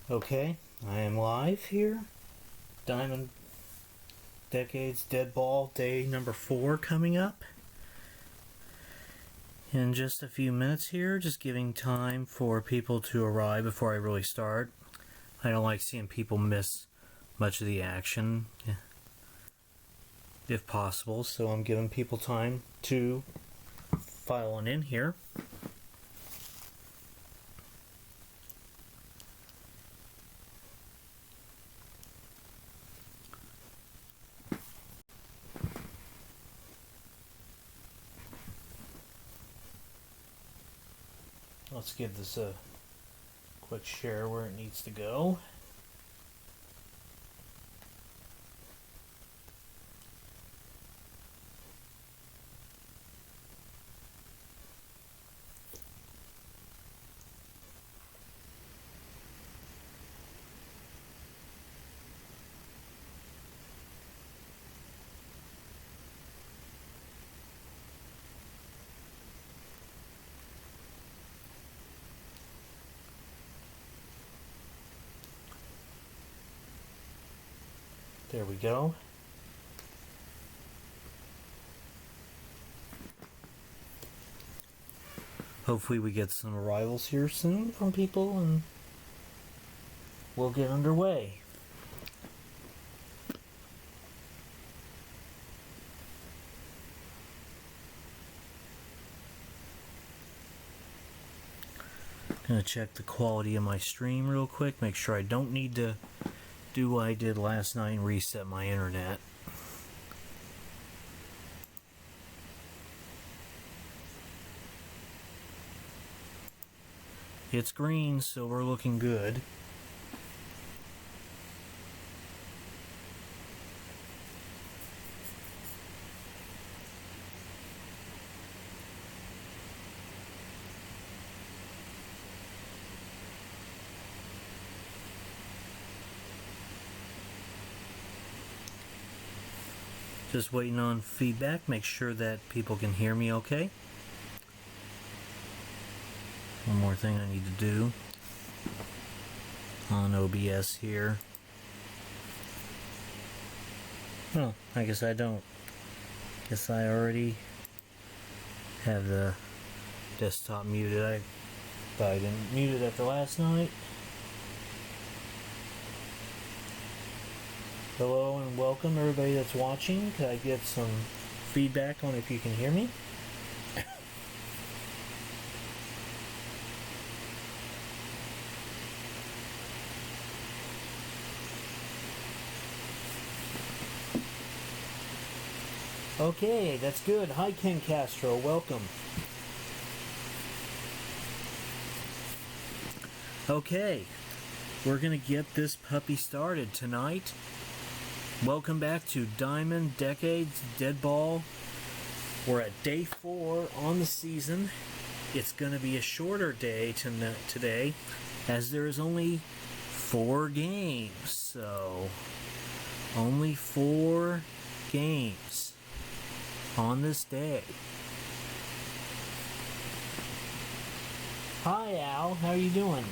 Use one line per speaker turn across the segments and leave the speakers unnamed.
Okay, I am live here. Diamond Decades Deadball day number 4 coming up. In just a few minutes here, just giving time for people to arrive before I really start. I don't like seeing people miss much of the action, if possible, so I'm giving people time to file on in here. Let's give this a quick share where it needs to go. There we go. Hopefully we get some arrivals here soon from people and we'll get underway. Gonna check the quality of my stream real quick, make sure I don't need to do what I did last night and reset my internet. It's green, so we're looking good. Just waiting on feedback, make sure that people can hear me okay. One more thing I need to do on OBS here. Oh, I guess I don't. Guess I already have the desktop muted. I thought I didn't mute it after last night. Hello and welcome everybody that's watching. Could I get some feedback on if you can hear me? Okay, that's good. Hi Ken Castro, welcome. Okay, we're gonna get this puppy started tonight. Welcome back to Diamond Decades Deadball. We're at day 4 on the season. It's going to be a shorter day today, as there is only 4 games. So, only 4 games on this day. Hi Al, how are you doing?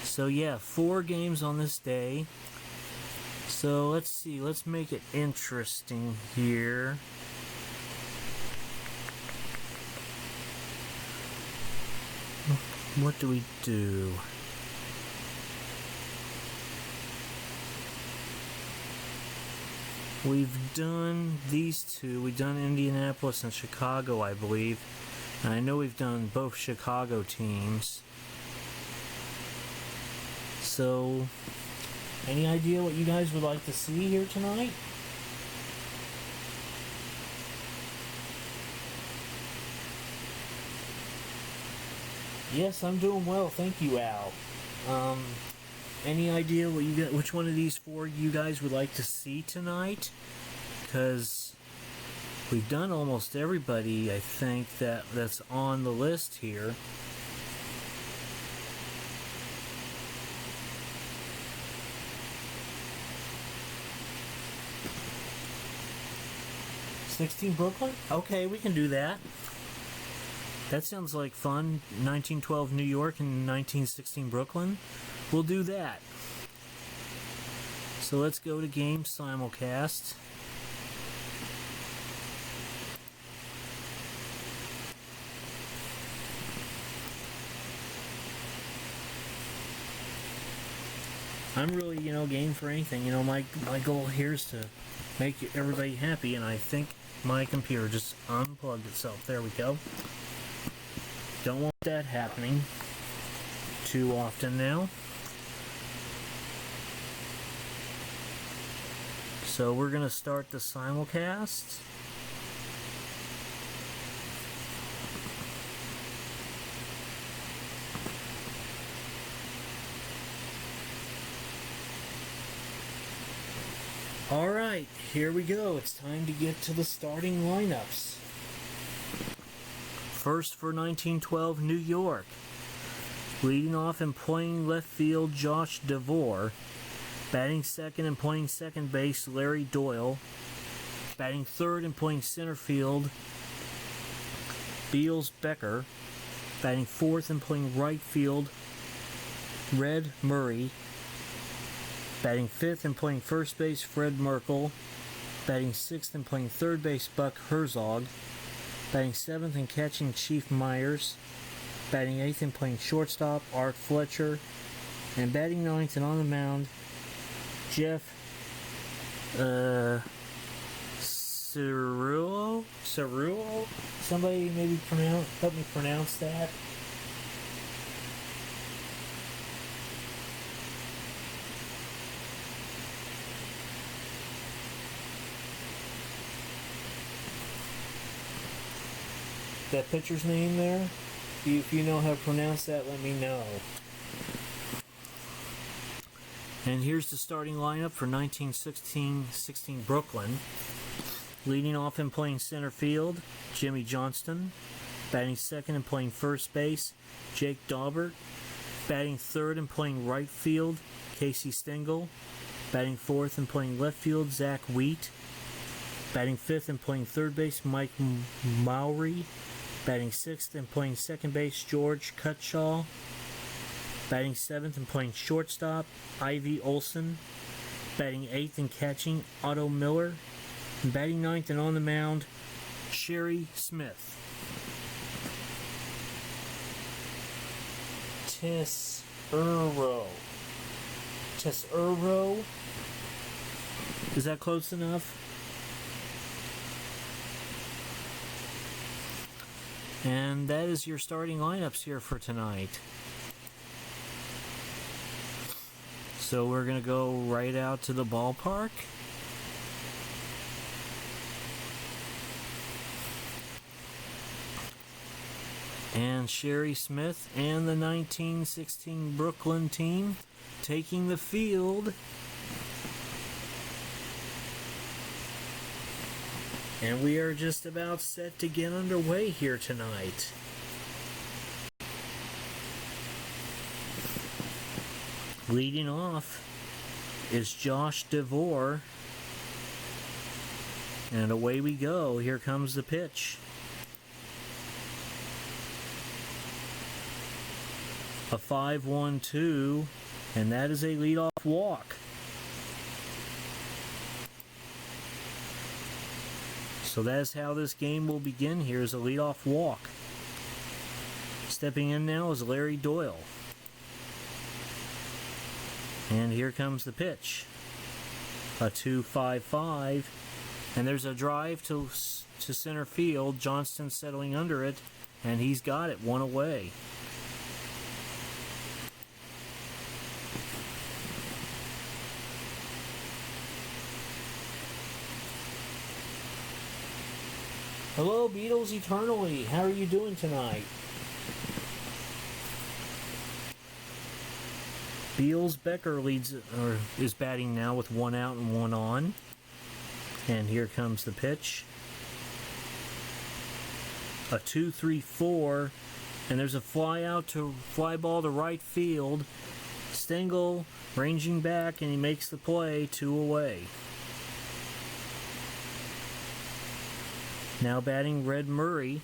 So yeah, 4 games on this day. So let's see, let's make it interesting here. What do we do? We've done these 2. We've done Indianapolis and Chicago, I believe. And I know we've done both Chicago teams. So, any idea what you guys would like to see here tonight? Yes, I'm doing well, thank you, Al. Any idea what you got? Which one of these 4 you guys would like to see tonight? Because we've done almost everybody, I think, that's on the list here. 16 Brooklyn? Okay, we can do that. That sounds like fun. 1912 New York and 1916 Brooklyn. We'll do that. So let's go to game simulcast. I'm really, game for anything. My goal here is to make everybody happy, and I think my computer just unplugged itself. There we go. Don't want that happening too often now. So we're going to start the simulcast. Alright, here we go. It's time to get to the starting lineups. First for 1912 New York. Leading off and playing left field, Josh DeVore. Batting second and playing second base, Larry Doyle. Batting third and playing center field, Beals Becker. Batting fourth and playing right field, Red Murray. Batting fifth and playing first base, Fred Merkel. Batting sixth and playing third base, Buck Herzog. Batting seventh and catching, Chief Myers. Batting eighth and playing shortstop, Art Fletcher. And batting ninth and on the mound, Jeff Cirulo? Somebody maybe help me pronounce that. That pitcher's name there? If you know how to pronounce that, let me know. And here's the starting lineup for 1916 Brooklyn. Leading off and playing center field, Jimmy Johnston. Batting second and playing first base, Jake Daubert. Batting third and playing right field, Casey Stengel. Batting fourth and playing left field, Zach Wheat. Batting fifth and playing third base, Mike Mowry. Batting sixth and playing second base, George Cutshaw. Batting seventh and playing shortstop, Ivy Olson. Batting eighth and catching, Otto Miller. And batting ninth and on the mound, Sherry Smith. Tesuro. Is that close enough? And that is your starting lineups here for tonight. So we're going to go right out to the ballpark. And Sherry Smith and the 1916 Brooklyn team taking the field. And we are just about set to get underway here tonight. Leading off is Josh DeVore. And away we go. Here comes the pitch. A 5-1-2, and that is a leadoff walk. So that's how this game will begin here, is a leadoff walk. Stepping in now is Larry Doyle. And here comes the pitch. A 2-5-5. And there's a drive to center field. Johnston settling under it. And he's got it, one away. Hello, Beatles Eternally. How are you doing tonight? Beals Becker is batting now with one out and one on. And here comes the pitch. A 2-3-4. And there's a fly ball to right field. Stengel ranging back, and he makes the play, 2 away. Now batting Red Murray.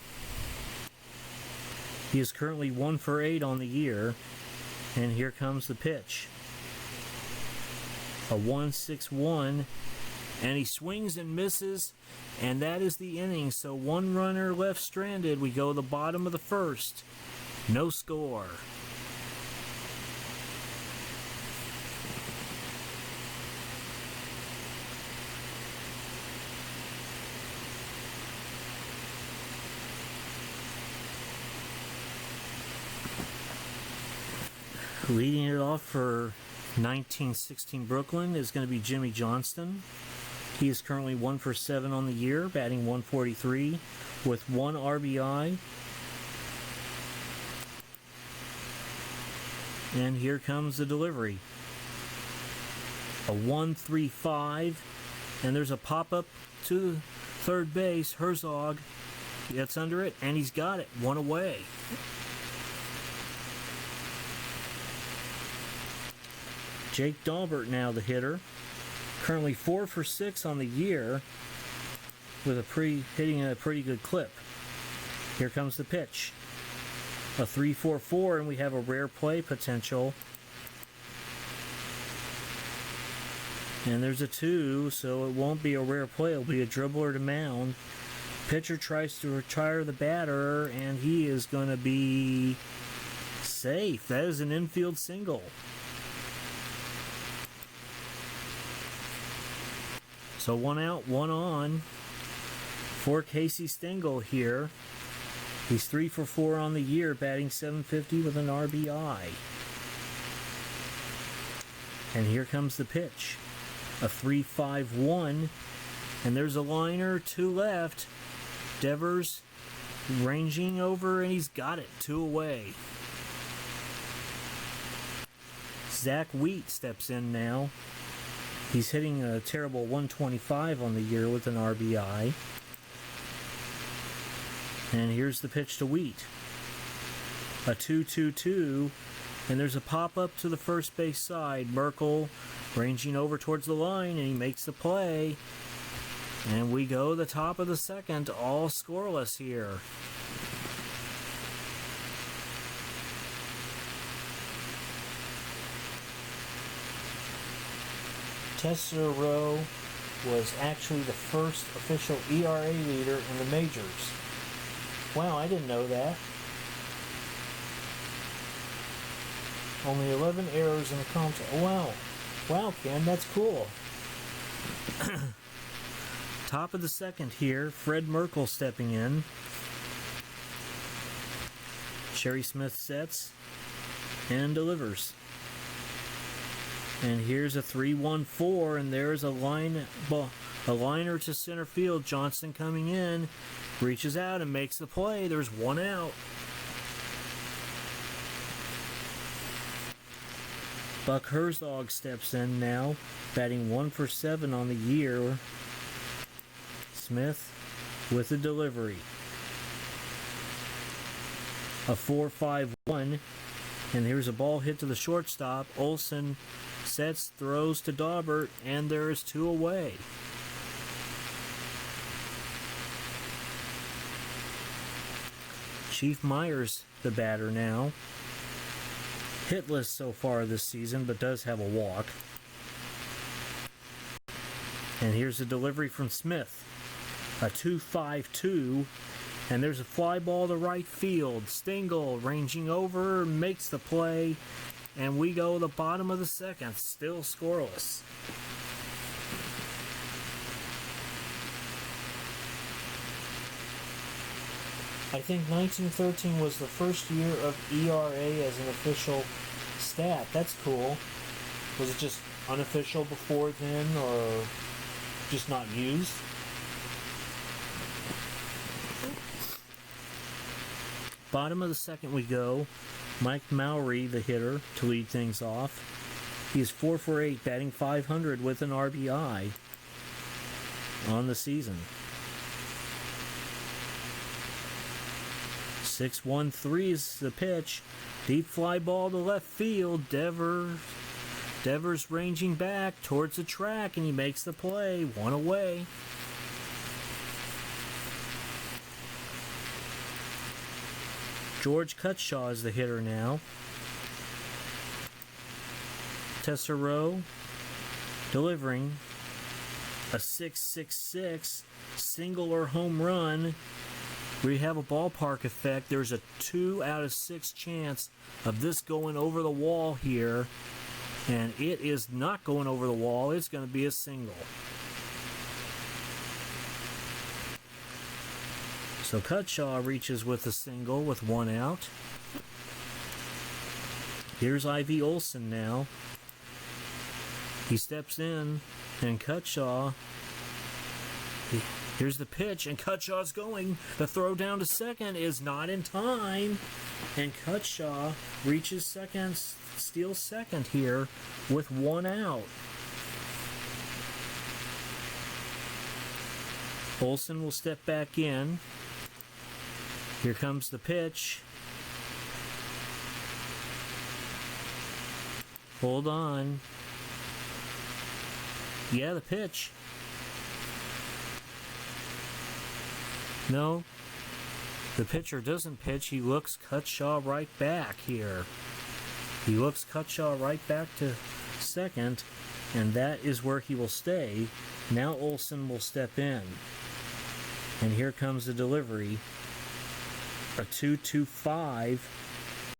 He is currently 1 for 8 on the year. And here comes the pitch. A 1-6-1. And he swings and misses. And that is the inning. So one runner left stranded. We go to the bottom of the first. No score. Leading it off for 1916 Brooklyn is going to be Jimmy Johnston. He is currently 1 for 7 on the year, batting 143 with 1 RBI. And here comes the delivery. A 1-3-5, and there's a pop-up to third base. Herzog gets under it, and he's got it. 1 away. Jake Dahlbert now the hitter. Currently 4 for 6 on the year with hitting a pretty good clip. Here comes the pitch. A 3-4-4, and we have a rare play potential. And there's a 2, so it won't be a rare play. It'll be a dribbler to mound. Pitcher tries to retire the batter, and he is going to be safe. That is an infield single. So 1 out, 1 on for Casey Stengel here. He's 3 for 4 on the year, batting .750 with an RBI. And here comes the pitch. A 3-5-1. And there's a liner, 2 left. Devers ranging over, and he's got it. 2 away. Zach Wheat steps in now. He's hitting a terrible 125 on the year with an RBI. And here's the pitch to Wheat. A 2-2-2. And there's a pop-up to the first base side. Merkel ranging over towards the line, and he makes the play. And we go to the top of the second, all scoreless here. Tesoro was actually the first official ERA leader in the majors. Wow, I didn't know that. Only 11 errors in the contest. Wow. Wow, Ken, that's cool. Top of the second here, Fred Merkel stepping in. Sherry Smith sets and delivers. And here's a 3-1-4, and there's a liner to center field. Johnston coming in, reaches out and makes the play. There's 1 out. Buck Herzog steps in now, batting 1 for 7 on the year. Smith with a delivery. A 4-5-1, and here's a ball hit to the shortstop. Olsen sets, throws to Daubert, and there's 2 away. Chief Myers, the batter now. Hitless so far this season, but does have a walk. And here's a delivery from Smith. A 2-5-2, and there's a fly ball to right field. Stengel ranging over, makes the play, and we go to the bottom of the second, still scoreless. I think 1913 was the first year of ERA as an official stat. That's cool. Was it just unofficial before then, or just not used? Bottom of the second we go. Mike Mowry, the hitter, to lead things off. He is 4 for 8, batting .500 with an RBI on the season. 6-1-3 is the pitch. Deep fly ball to left field. Devers ranging back towards the track, and he makes the play. 1 away. George Cutshaw is the hitter now. Tessereau delivering a 6-6-6 single or home run. We have a ballpark effect. There's a 2 out of 6 chance of this going over the wall here. And it is not going over the wall. It's going to be a single. So Cutshaw reaches with a single with 1 out. Here's Ivy Olson now. He steps in, and Cutshaw, here's the pitch, and Cutshaw's going. The throw down to second is not in time, and Cutshaw reaches second, steals second here with 1 out. Olson will step back in. Here comes the pitch. Hold on. Yeah, the pitch. No, the pitcher doesn't pitch. He looks Cutshaw right back here. He looks Cutshaw right back to second, and that is where he will stay. Now Olson will step in. And here comes the delivery. A 2-2-5.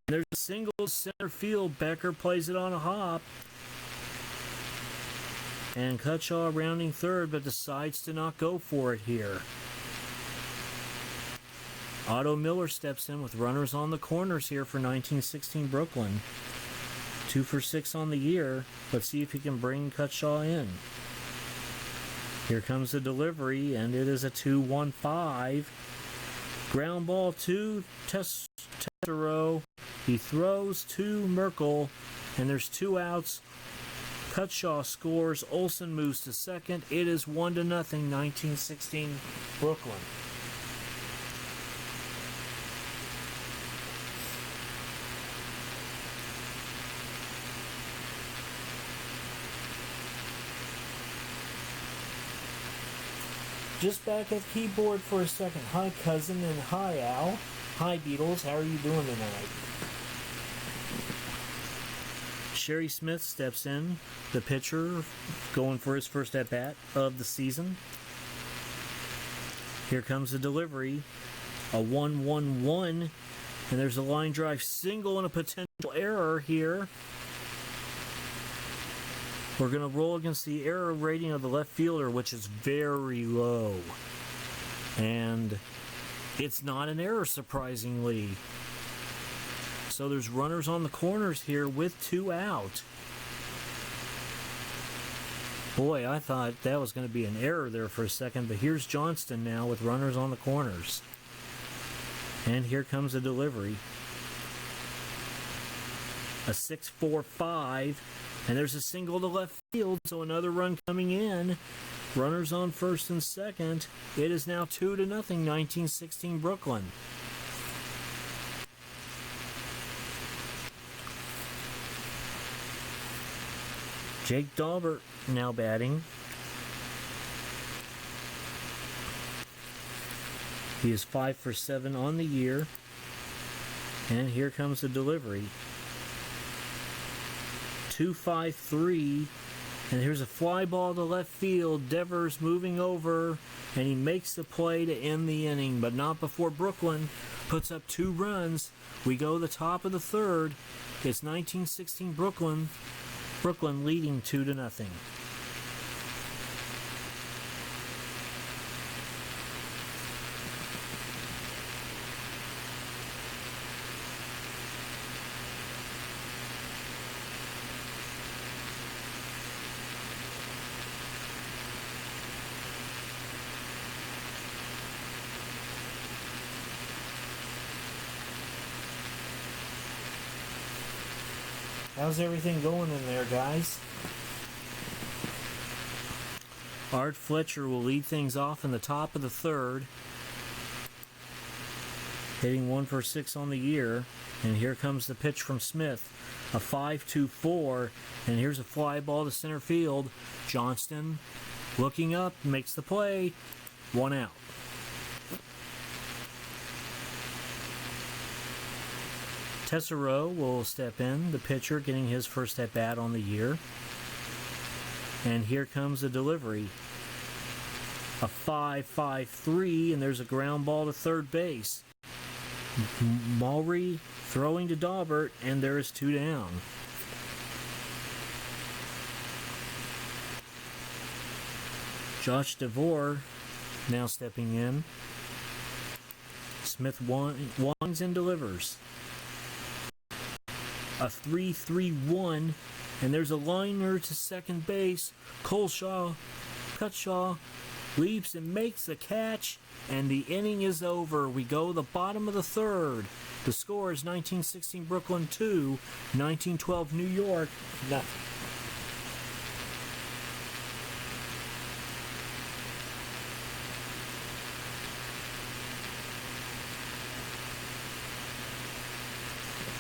There's a single center field. Becker plays it on a hop. And Cutshaw rounding third, but decides to not go for it here. Otto Miller steps in with runners on the corners here for 1916 Brooklyn. 2 for 6 on the year. Let's see if he can bring Cutshaw in. Here comes the delivery, and it is a 2-1-5. Ground ball to Tessereau. He throws to Merkel, and there's 2 outs. Cutshaw scores. Olson moves to second. It is 1-0, 1916 Brooklyn. Just back at the keyboard for a second. Hi, cousin, and hi, Al. Hi, Beatles. How are you doing tonight? Sherry Smith steps in, the pitcher, going for his first at-bat of the season. Here comes the delivery. A 1-1-1, and there's a line drive single and a potential error here. We're going to roll against the error rating of the left fielder, which is very low. And it's not an error, surprisingly. So there's runners on the corners here with 2 out. Boy, I thought that was going to be an error there for a second, but here's Johnston now with runners on the corners. And here comes the delivery. A 6-4-5. And there's a single to left field, so another run coming in. Runners on first and second. It is now 2-0, 1916 Brooklyn. Jake Daubert now batting. He is 5 for 7 on the year. And here comes the delivery. 2-5-3, and here's a fly ball to left field. Devers moving over, and he makes the play to end the inning, but not before Brooklyn puts up 2 runs. We go the top of the third. It's 1916 Brooklyn. Brooklyn leading 2-0. How's everything going in there, guys? Art Fletcher will lead things off in the top of the third, hitting 1 for 6 on the year. And here comes the pitch from Smith, a 5-2-4, and here's a fly ball to center field. Johnston looking up, makes the play, 1 out. Tessereau will step in, the pitcher, getting his first at bat on the year. And here comes the delivery. A 5-5-3, and there's a ground ball to third base. Maury throwing to Daubert, and there is 2 down. Josh DeVore now stepping in. Smith winds and delivers. A 3-3-1, and there's a liner to second base. Cutshaw leaps and makes the catch, and the inning is over. We go to the bottom of the third. The score is 1916 Brooklyn 2, 1912 New York nothing.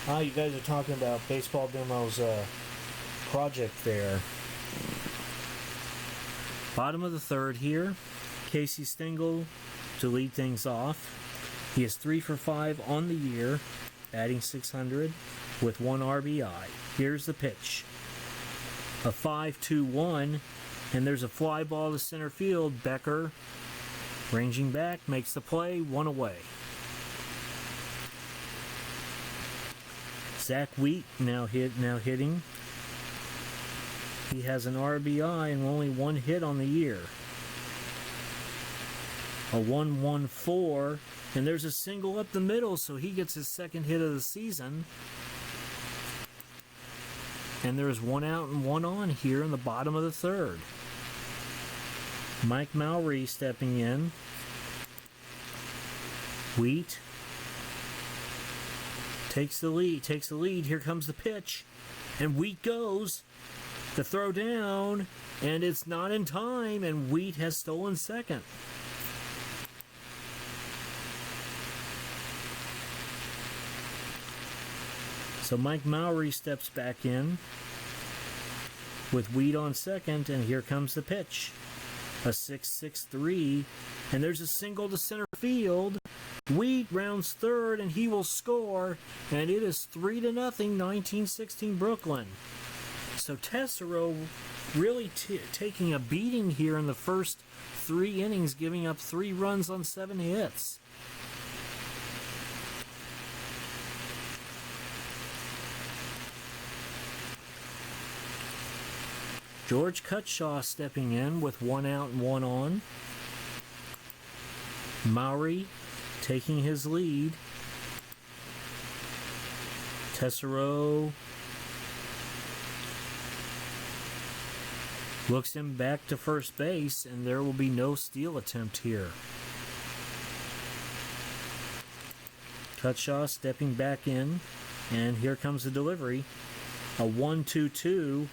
You guys are talking about Baseball Demo's project there. Bottom of the third here. Casey Stengel to lead things off. He is 3 for 5 on the year, batting .600 with 1 RBI. Here's the pitch. A 5-2-1, and there's a fly ball to center field. Becker, ranging back, makes the play, 1 away. Zach Wheat now hitting. He has an RBI and only 1 hit on the year. A 1-1-4, and there's a single up the middle, so he gets his second hit of the season. And there's 1 out and 1 on here in the bottom of the third. Mike Mowry stepping in. Wheat takes the lead. Here comes the pitch. And Wheat goes. The throw down. And it's not in time. And Wheat has stolen second. So Mike Mowry steps back in with Wheat on second. And here comes the pitch. A 6-6-3. And there's a single to center field. Wheat rounds third, and he will score, and it is 3-0, 1916 Brooklyn. So Tessereau really taking a beating here in the first 3 innings, giving up 3 runs on 7 hits. George Cutshaw stepping in with 1 out and 1 on. Mowry taking his lead. Tessereau looks him back to first base, and there will be no steal attempt here. Cutshaw stepping back in, and here comes the delivery. A 1-2-2,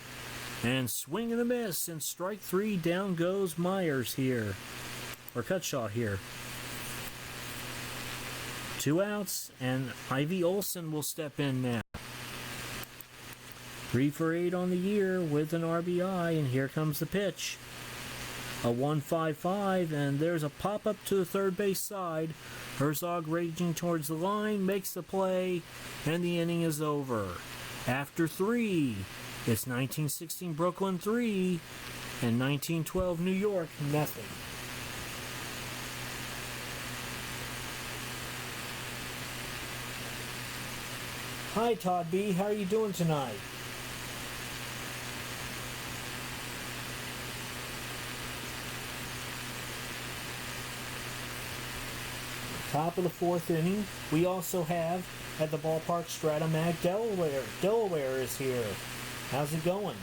and swing and a miss, and strike 3. Down goes Myers here, or Cutshaw here. 2 outs, and Ivy Olson will step in now. 3 for 8 on the year with an RBI, and here comes the pitch. A 1-5-5, and there's a pop-up to the third base side. Herzog raging towards the line, makes the play, and the inning is over. After 3, it's 1916 Brooklyn 3, and 1912 New York nothing. Hi, Todd B. How are you doing tonight? Top of the 4th inning. We also have at the ballpark Stratomag Delaware. Delaware is here. How's it going?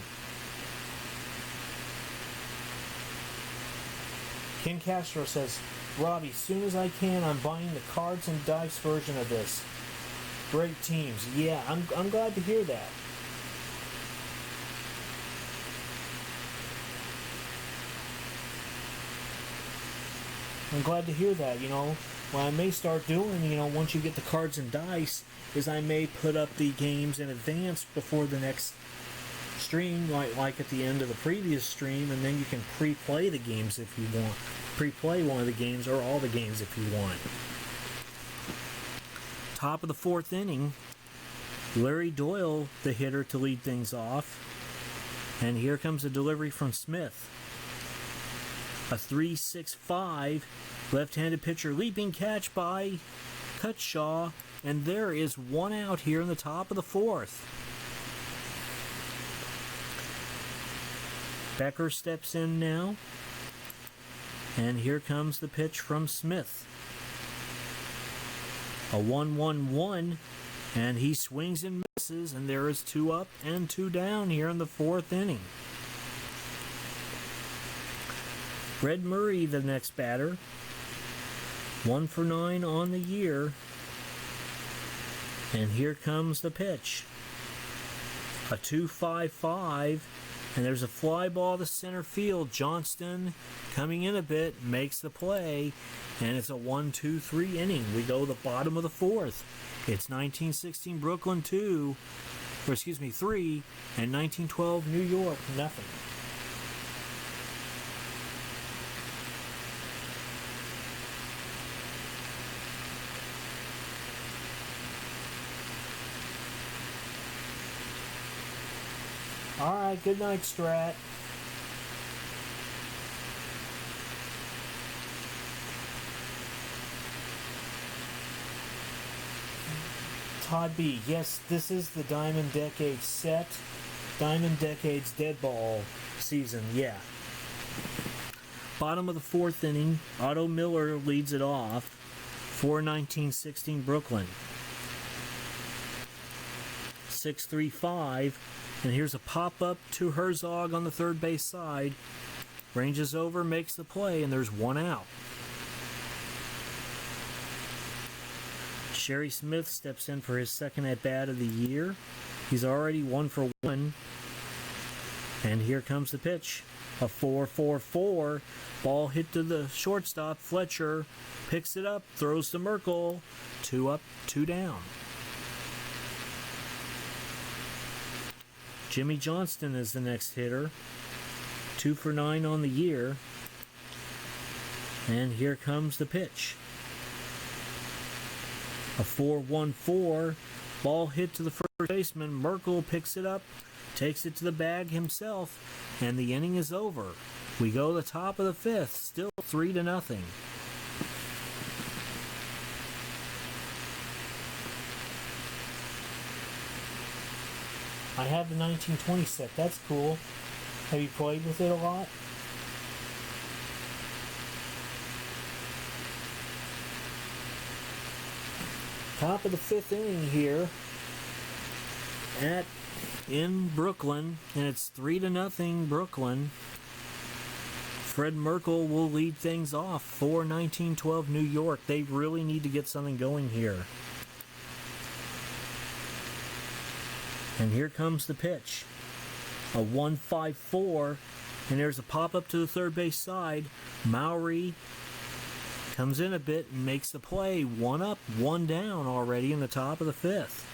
Ken Castro says, Robbie, as soon as I can, I'm buying the cards and dice version of this. Great teams. Yeah, I'm glad to hear that. I'm glad to hear that. What I may start doing, once you get the cards and dice, is I may put up the games in advance before the next stream, like at the end of the previous stream, and then you can pre-play the games if you want. Pre-play one of the games or all the games if you want. Top of the 4th inning, Larry Doyle, the hitter, to lead things off. And here comes a delivery from Smith. A 3-6-5 left-handed pitcher, leaping catch by Cutshaw, and there is one out here in the top of the fourth. Becker steps in now, and here comes the pitch from Smith. A 1-1-1, and he swings and misses, and there is 2 up and 2 down here in the fourth inning. Red Murray, the next batter, 1 for 9 on the year, and here comes the pitch. A 2-5-5, and there's a fly ball to center field. Johnston, coming in a bit, makes the play, and it's a 1-2-3 inning. We go to the bottom of the fourth. It's 1916 Brooklyn 3, and 1912 New York nothing. All right, good night, Strat. Todd B. Yes, this is the Diamond Decades set. Diamond Decades Deadball season, yeah. Bottom of the fourth inning, Otto Miller leads it off for 1916 Brooklyn. 6-3-5. And here's a pop-up to Herzog on the third base side. Ranges over, makes the play, and there's 1 out. Sherry Smith steps in for his second at-bat of the year. He's already 1 for 1. And here comes the pitch. A 4-4-4. Ball hit to the shortstop. Fletcher picks it up, throws to Merkel. 2 up, 2 down. Jimmy Johnston is the next hitter. 2 for 9 on the year. And here comes the pitch. A 4-1-4. Ball hit to the first baseman. Merkel picks it up, takes it to the bag himself, and the inning is over. We go to the top of the fifth, still 3-0. I have the 1920 set. That's cool. Have you played with it a lot? Top of the fifth inning here in Brooklyn, and it's 3-0 Brooklyn. Fred Merkel will lead things off for 1912 New York. They really need to get something going here. And here comes the pitch. A 1-5-4, and there's a pop-up to the third base side. Mowry comes in a bit and makes the play. 1 up, 1 down already in the top of the fifth.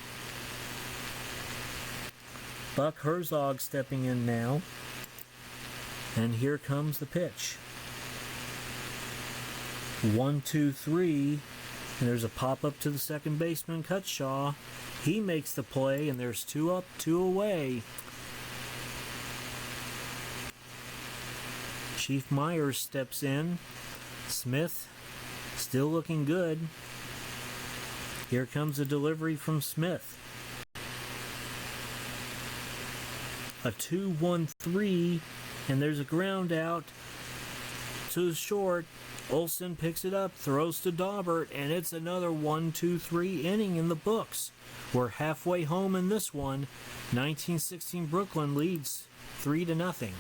Buck Herzog stepping in now. And here comes the pitch. 1-2-3, and there's a pop-up to the second baseman, Cutshaw. He makes the play, and there's 2 up, 2 away. Chief Myers steps in. Smith still looking good. Here comes a delivery from Smith. A 2-1-3, and there's a ground out to the short. Olsen picks it up, throws to Daubert, and it's another 1-2-3 inning in the books. We're halfway home in this one. 1916 Brooklyn leads 3-0.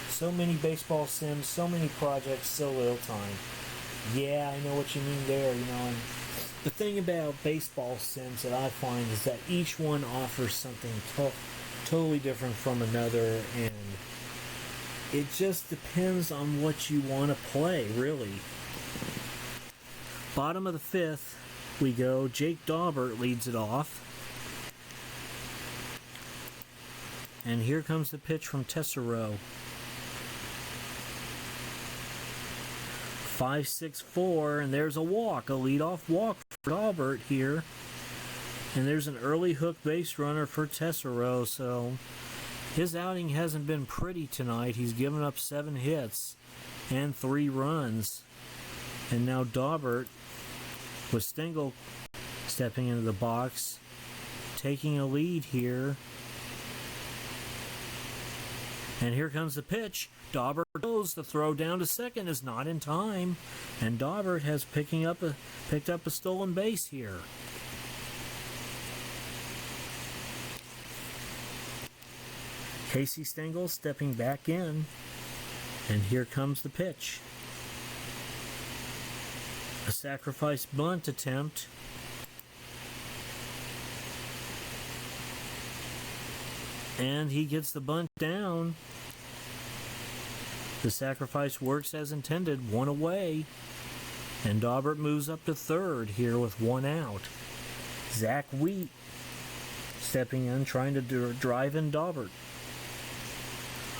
So many baseball sims, so many projects, so little time. Yeah, I know what you mean there, and the thing about baseball sims that I find is that each one offers something totally different from another, and it just depends on what you want to play, really. Bottom of the fifth, we go. Jake Daubert leads it off. And here comes the pitch from Tesserow. 5-6-4, and there's a walk, a leadoff walk for Daubert here. And there's an early hook base runner for Tesoro, so his outing hasn't been pretty tonight. He's given up 7 hits and 3 runs. And now Daubert, with Stengel stepping into the box, taking a lead here. And here comes the pitch. Daubert goes. The throw down to second is not in time. And Daubert has picked up a stolen base here. Casey Stengel stepping back in. And here comes the pitch. A sacrifice bunt attempt. And he gets the bunt down. The sacrifice works as intended, 1 away. And Daubert moves up to third here with 1 out. Zach Wheat stepping in, trying to drive in Daubert.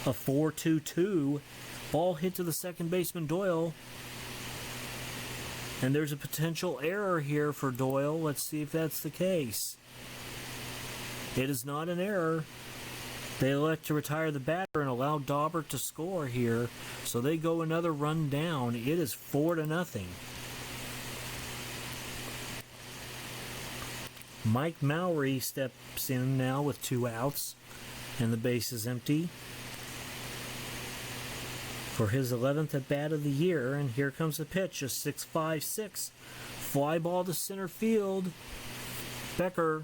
A 4-2-2. Ball hit to the second baseman Doyle. And there's a potential error here for Doyle. Let's see if that's the case. It is not an error. They elect to retire the batter and allow Daubert to score here. So they go another run down. It is 4-0. Mike Mowry steps in now with 2 outs. And the base is empty for his 11th at-bat of the year. And here comes the pitch, a 6-5-6. Fly ball to center field. Becker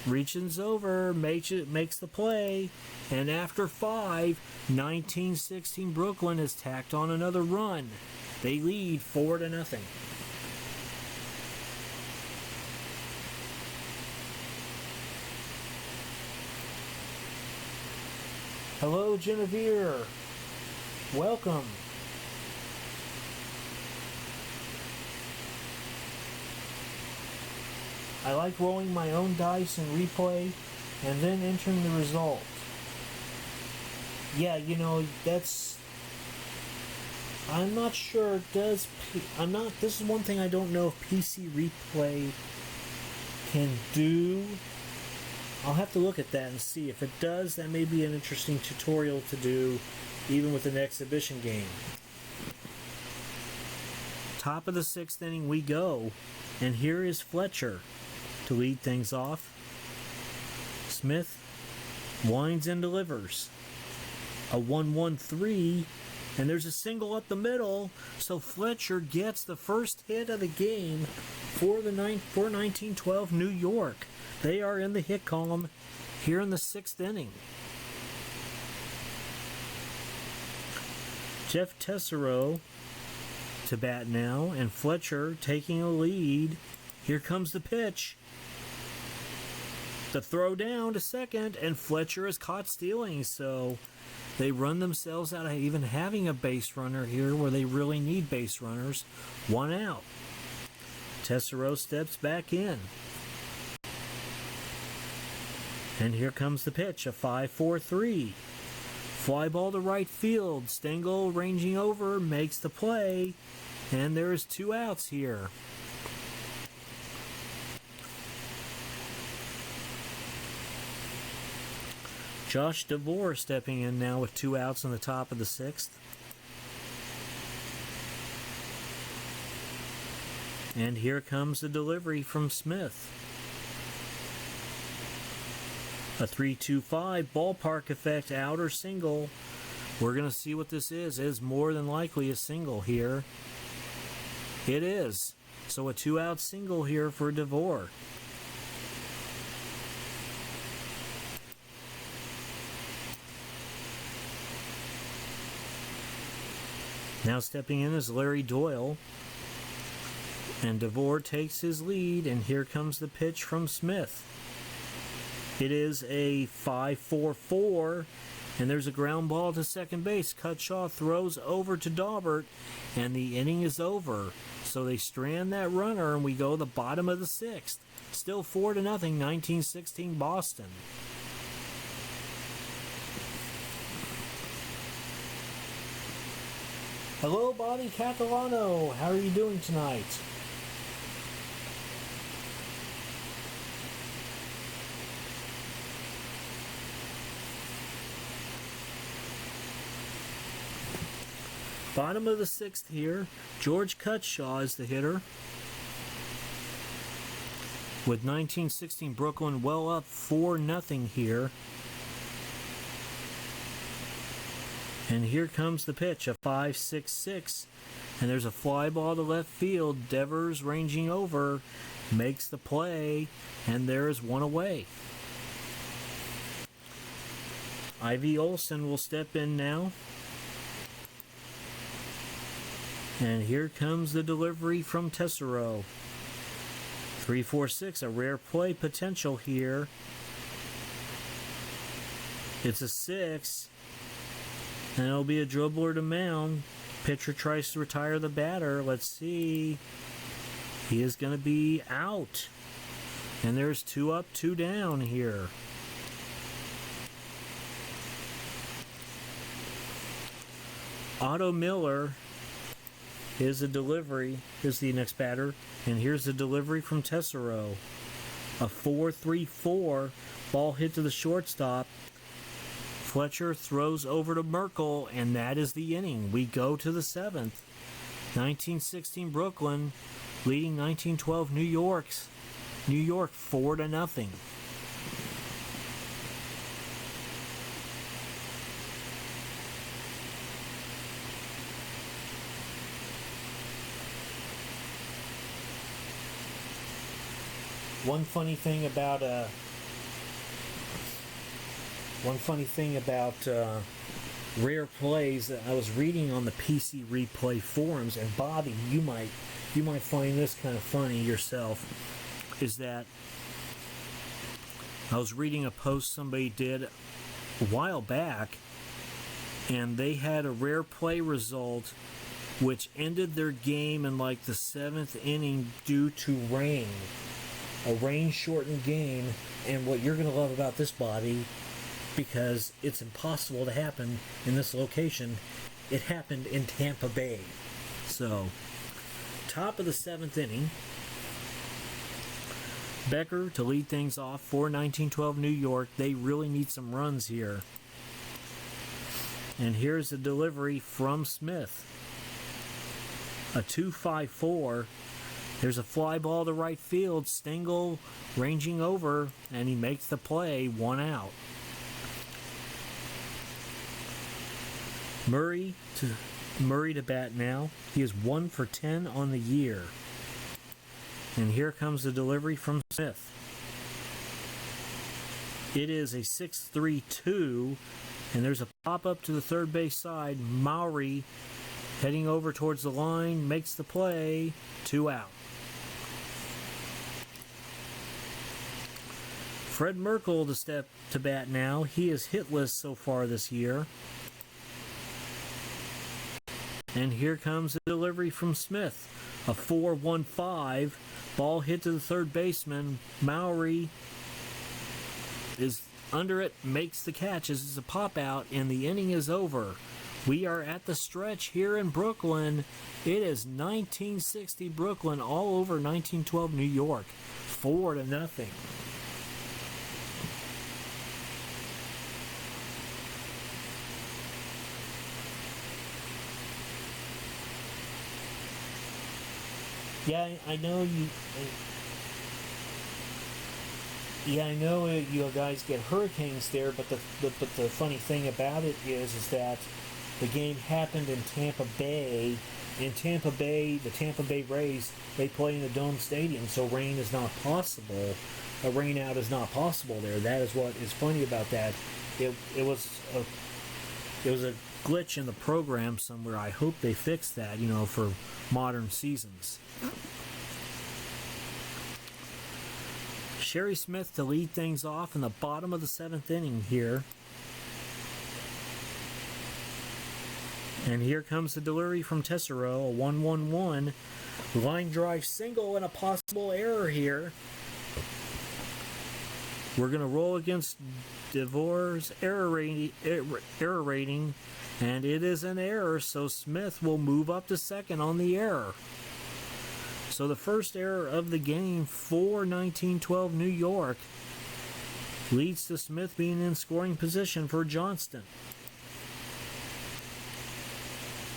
reaches over, makes the play, and after 5, 1916 Brooklyn has tacked on another run. They lead 4-0. Hello, Genevieve. Welcome. I like rolling my own dice and replay and then entering the result. Yeah, I'm not sure it does. This is one thing I don't know if PC Replay can do. I'll have to look at that and see. If it does, that may be an interesting tutorial to do, even with an exhibition game. Top of the 6th inning we go, and here is Fletcher to lead things off. Smith winds and delivers. A 1-1-3, and there's a single up the middle, so Fletcher gets the first hit of the game for 1912 New York. They are in the hit column here in the 6th inning. Jeff Tesoro to bat now, and Fletcher taking a lead. Here comes the pitch. The throw down to second, and Fletcher is caught stealing, so they run themselves out of even having a base runner here where they really need base runners. 1 out. Tesoro steps back in. And here comes the pitch, a 5-4-3. Fly ball to right field. Stengel ranging over, makes the play, and there's 2 outs here. Josh DeVore stepping in now with 2 outs in the top of the 6th. And here comes the delivery from Smith. A 3-2-5 ballpark effect outer single. We're going to see what this is. It is more than likely a single here. It is. So a 2-out single here for DeVore. Now stepping in is Larry Doyle. And DeVore takes his lead, and here comes the pitch from Smith. It is a 5-4-4, and there's a ground ball to second base. Cutshaw throws over to Daubert, and the inning is over. So they strand that runner, and we go the bottom of the 6th. Still 4-0, 1916 Boston. Hello, Bobby Catalano. How are you doing tonight? Bottom of the sixth here. George Cutshaw is the hitter. With 1916 Brooklyn well up 4-0 here. And here comes the pitch, a 5-6-6. And there's a fly ball to left field. Devers ranging over, makes the play, and there is one away. Ivy Olson will step in now. And here comes the delivery from Tessero. 3-4-6, a rare play potential here. It's a 6. And it'll be a dribbler to mound. Pitcher tries to retire the batter. Let's see. He is going to be out. And there's 2 up, 2 down here. Otto Miller is a delivery. Here's the next batter. And here's the delivery from Tessero. A 4-3-4. Ball hit to the shortstop. Fletcher throws over to Merkel, and that is the inning. We go to the 7th. 1916 Brooklyn leading 1912 New York 4-0. One funny thing about rare plays that I was reading on the PC Replay forums, and Bobby, you might find this kind of funny yourself, is that I was reading a post somebody did a while back, and they had a rare play result which ended their game in like the 7th inning due to rain. A rain-shortened game, and what you're going to love about this, Bobby, because it's impossible to happen in this location, it happened in Tampa Bay. So, top of the 7th inning, Becker to lead things off for 1912 New York. They really need some runs here. And here's the delivery from Smith. A 2-5-4. There's a fly ball to right field. Stengel ranging over, and he makes the play. 1 out. Murray to bat now. He is 1 for 10 on the year. And here comes the delivery from Smith. It is a 6-3-2, and there's a pop-up to the third base side. Maury heading over towards the line, makes the play. 2 out. Fred Merkel to step to bat now. He is hitless so far this year. And here comes the delivery from Smith. A 4-1-5. Ball hit to the third baseman. Maury is under it, makes the catch as it's a pop out, and the inning is over. We are at the stretch here in Brooklyn. It is 1960 Brooklyn all over 1912 New York. 4-0. Yeah, I know you. Yeah, I know you guys get hurricanes there, but the funny thing about it is that the game happened in Tampa Bay. In Tampa Bay, the Tampa Bay Rays, they play in the Dome Stadium, so rain is not possible. A rain out is not possible there. That is what is funny about that. It was a glitch in the program somewhere. I hope they fix that, for modern seasons. Sherry Smith to lead things off in the bottom of the 7th inning here. And here comes the delivery from Tessero, a 1-1-1. Line drive single and a possible error here. We're going to roll against DeVore's error rating, And it is an error, so Smith will move up to second on the error. So the first error of the game for 1912 New York leads to Smith being in scoring position for Johnston.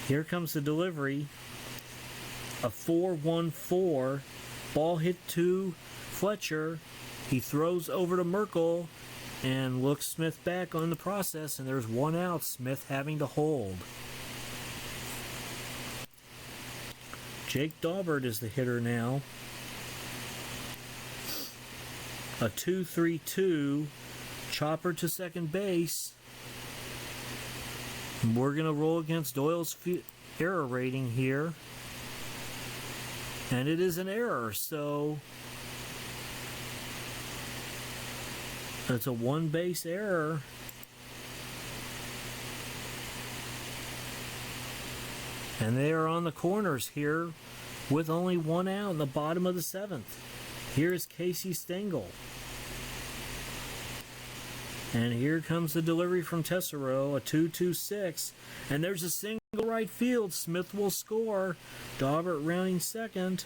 Here comes the delivery. A 4-1-4. Ball hit to Fletcher. He throws over to Merkel and looks Smith back on the process, and there's one out, Smith having to hold. Jake Daubert is the hitter now. A 2-3-2. Chopper to second base. We're going to roll against Doyle's error rating here. And it is an error, so it's a one-base error. And they are on the corners here with only one out in the bottom of the seventh. Here's Casey Stengel. And here comes the delivery from Tesserow, a 2-2-6. And there's a single right field. Smith will score. Daubert rounding second.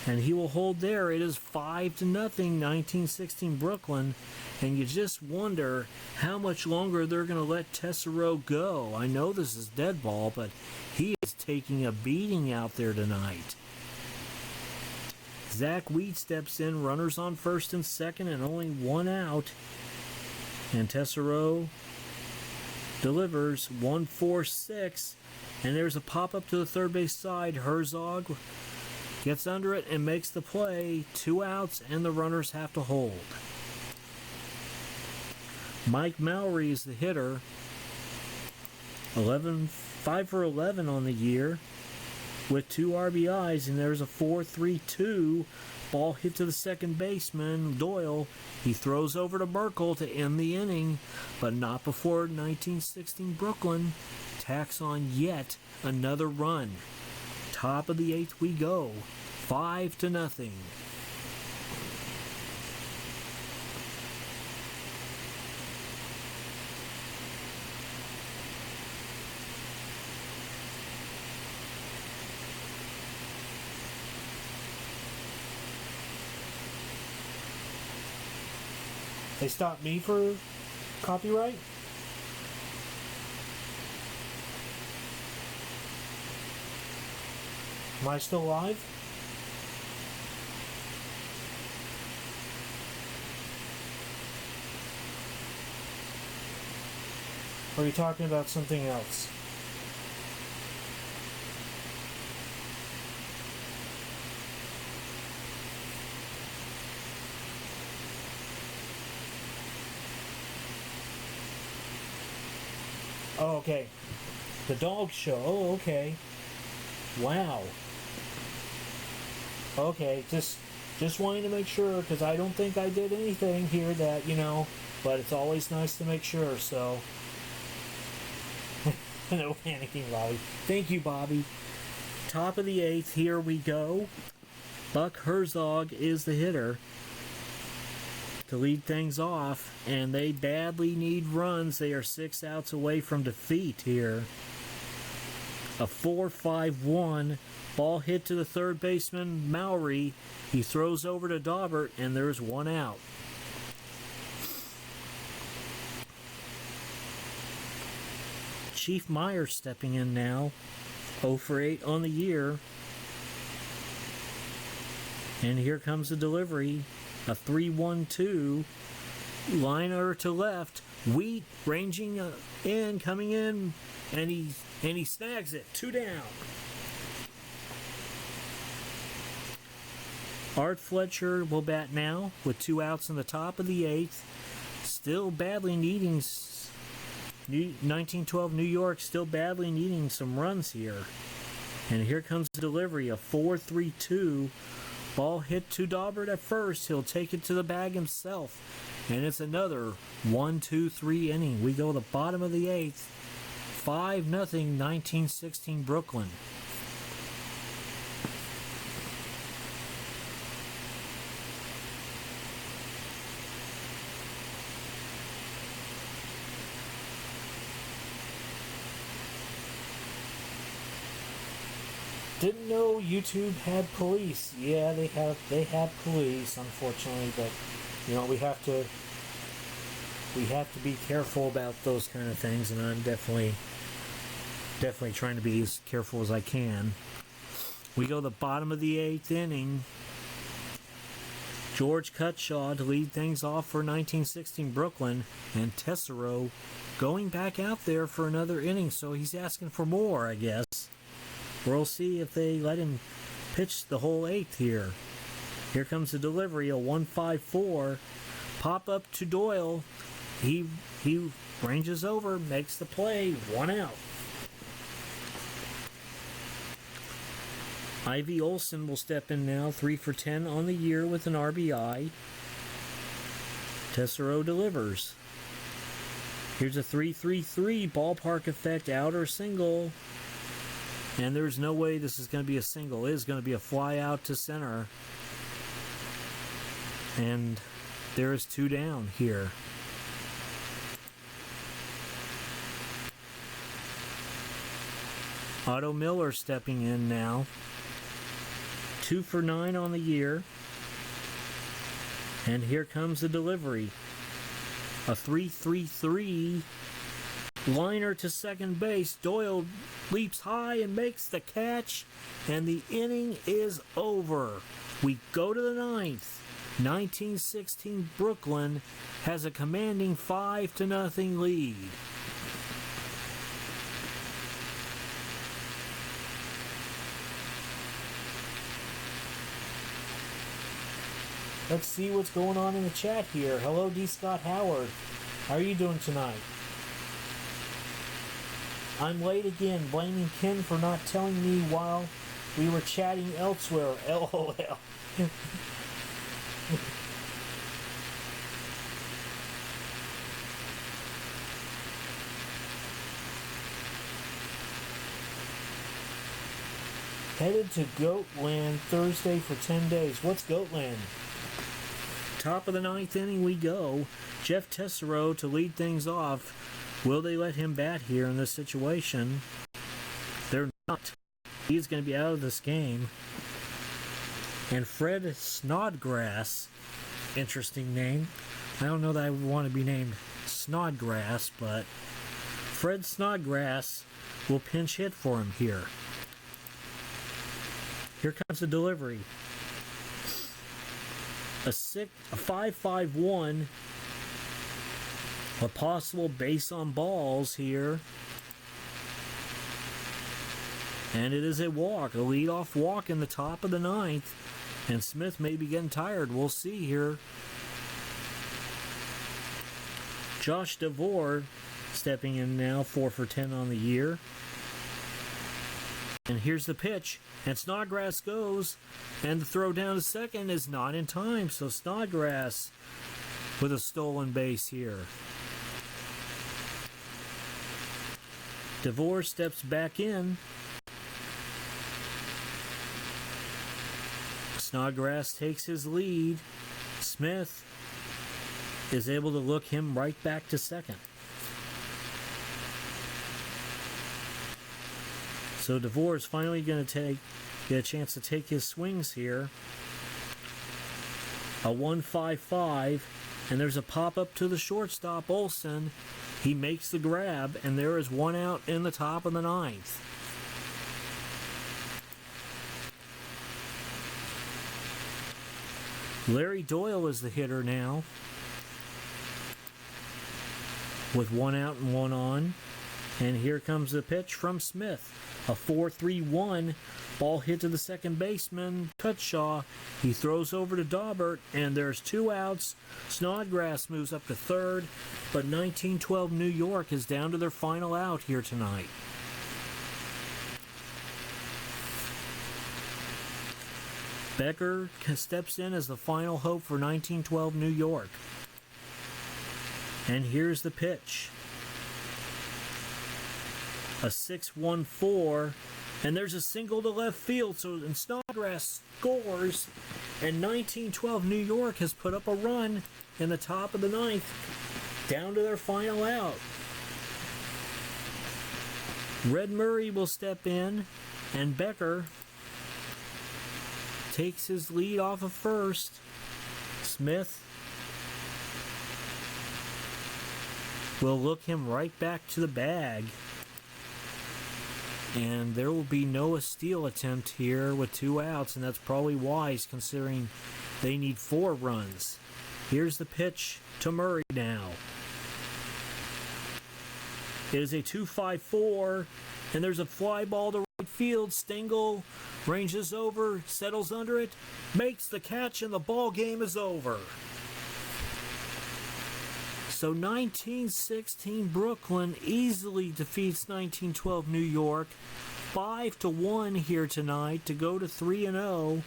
And he will hold there. It is 5-0, 1916 Brooklyn. And you just wonder how much longer they're going to let Tesserow go. I know this is dead ball, but he is taking a beating out there tonight. Zach Wheat steps in, runners on first and second, and only one out. And Tesserow delivers 1-4-6. And there's a pop-up to the third base side. Herzog gets under it and makes the play. 2 outs, and the runners have to hold. Mike Mowry is the hitter. 5 for 11 on the year with 2 RBIs, and there's a 4-3-2. Ball hit to the second baseman, Doyle. He throws over to Merkel to end the inning, but not before 1916 Brooklyn tacks on yet another run. Top of the 8th we go, 5-0. They stopped me for copyright? Am I still live? Or are you talking about something else? Oh, okay. The dog show. Oh, okay. Wow. Okay, just wanting to make sure, because I don't think I did anything here that, but it's always nice to make sure, so. No panicking, Bobby. Thank you, Bobby. Top of the 8th, here we go. Buck Herzog is the hitter to lead things off, and they badly need runs. They are 6 outs away from defeat here. A 4-5-1. Ball hit to the third baseman, Mowry. He throws over to Daubert, and there's one out. Chief Meyer stepping in now. 0 for 8 on the year. And here comes the delivery. A 3-1-2. Liner to left. Wheat ranging in, coming in, and he snags it. 2 down. Art Fletcher will bat now with 2 outs in the top of the 8th. Still badly needing 1912 New York, still badly needing some runs here. And here comes the delivery, a 4-3-2. Ball hit to Daubert at first. He'll take it to the bag himself. And it's another 1-2-3 inning. We go to the bottom of the 8th. 5-0, 1916 Brooklyn. Didn't know YouTube had police. Yeah, they have police, unfortunately, but you know, we have to be careful about those kind of things, and I'm definitely trying to be as careful as I can. We go to the bottom of the 8th inning. George Cutshaw to lead things off for 1916 Brooklyn, and Tesoro going back out there for another inning, so he's asking for more, I guess. We'll see if they let him pitch the whole 8th here. Here comes the delivery, a 1-5-4. Pop up to Doyle. He ranges over, makes the play, 1 out. Ivy Olson will step in now, 3 for 10 on the year with an RBI. Tesoro delivers. Here's a 3-3-3 ballpark effect outer single. And there's no way this is going to be a single. It is going to be a fly out to center. And there's 2 down here. Otto Miller stepping in now. 2 for 9 on the year. And here comes the delivery. A 3-3-3 liner to second base. Doyle leaps high and makes the catch, and the inning is over. We go to the 9th. 1916 Brooklyn has a commanding 5-0 lead. Let's see what's going on in the chat here. Hello, D. Scott Howard. How are you doing tonight? I'm late again, blaming Ken for not telling me while we were chatting elsewhere. LOL. Headed to Goatland Thursday for 10 days. What's Goatland? Top of the 9th inning we go. Jeff Tesoro to lead things off. Will they let him bat here in this situation? They're not. He's going to be out of this game. And Fred Snodgrass, interesting name. I don't know that I would want to be named Snodgrass, but Fred Snodgrass will pinch hit for him here. Here comes the delivery. A 5-5-1. A possible base on balls here. And it is a walk, a leadoff walk in the top of the 9th. And Smith may be getting tired. We'll see here. Josh DeVore stepping in now, 4 for 10 on the year. And here's the pitch. And Snodgrass goes. And the throw down to second is not in time. So Snodgrass with a stolen base here. DeVore steps back in. Snodgrass takes his lead. Smith is able to look him right back to second. So DeVore is finally going to get a chance to take his swings here. A 1-5-5, and there's a pop-up to the shortstop, Olson. He makes the grab, and there is 1 out in the top of the 9th. Larry Doyle is the hitter now, with 1 out and 1 on. And here comes the pitch from Smith. A 4-3-1 ball hit to the second baseman, Cutshaw. He throws over to Daubert, and there's 2 outs. Snodgrass moves up to third, but 1912 New York is down to their final out here tonight. Becker steps in as the final hope for 1912 New York. And here's the pitch. A 6-1-4, and there's a single to left field, so Snodgrass scores, and 1912 New York has put up a run in the top of the 9th, down to their final out. Red Murray will step in, and Becker takes his lead off of first. Smith will look him right back to the bag. And there will be no steal attempt here with 2 outs, and that's probably wise considering they need 4 runs. Here's the pitch to Murray now. It is a 2-5-4, and there's a fly ball to right field. Stengel ranges over, settles under it, makes the catch, and the ball game is over. So 1916 Brooklyn easily defeats 1912 New York. 5-1 here tonight to go to 3-0.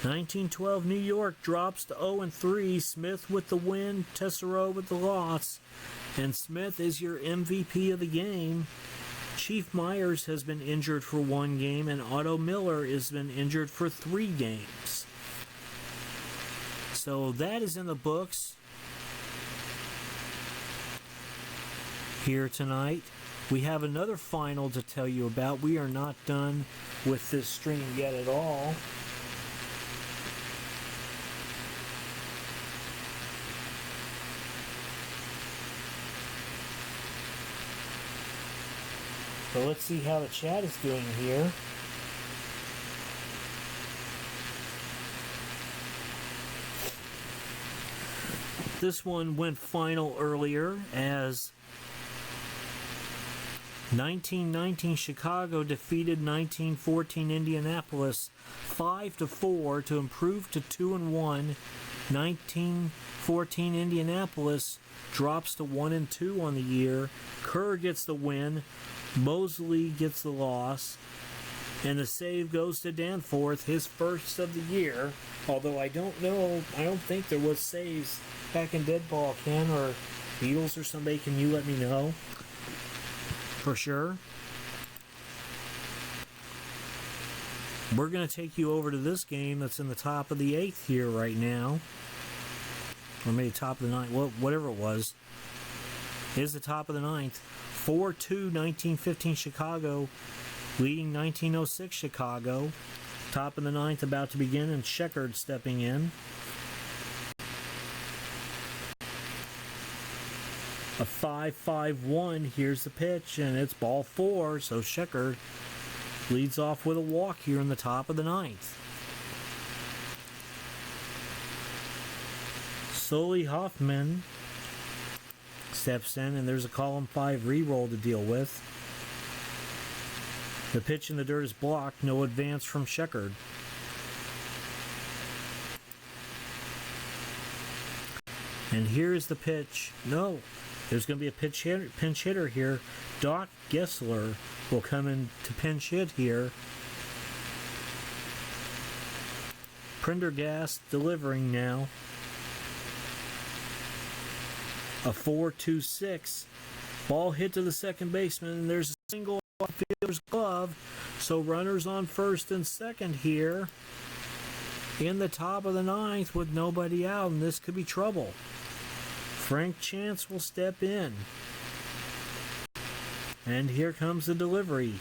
1912 New York drops to 0-3. Smith with the win, Tessereau with the loss. And Smith is your MVP of the game. Chief Myers has been injured for 1 game, and Otto Miller has been injured for 3 games. So that is in the books here tonight. We have another final to tell you about. We are not done with this stream yet at all. So let's see how the chat is doing here. This one went final earlier as 1919 Chicago defeated 1914 Indianapolis 5-4 to improve to 2-1. 1914 Indianapolis drops to 1-2 on the year. Kerr gets the win. Mosley gets the loss. And the save goes to Danforth, his first of the year. Although I don't think there was saves back in Deadball, Ken, or Beatles or somebody. Can you let me know? For sure. We're going to take you over to this game that's in the top of the 8th here right now. Or maybe top of the 9th, whatever it was. It is the top of the 9th. 4-2 1915 Chicago, leading 1906 Chicago. Top of the 9th about to begin, and Sheckard stepping in. A 5-5-1, here's the pitch, and it's ball 4, so Sheckard leads off with a walk here in the top of the 9th. Sully Hoffman steps in, and there's a column 5 re-roll to deal with. The pitch in the dirt is blocked, no advance from Sheckard. And here's the pitch. No, there's going to be a pinch hitter here. Doc Gessler will come in to pinch hit here. Prendergast delivering now. A 4-2-6. Ball hit to the second baseman, and there's a single off fielder's glove. So runners on first and second here in the top of the 9th with nobody out, and this could be trouble. Frank Chance will step in. And here comes the delivery.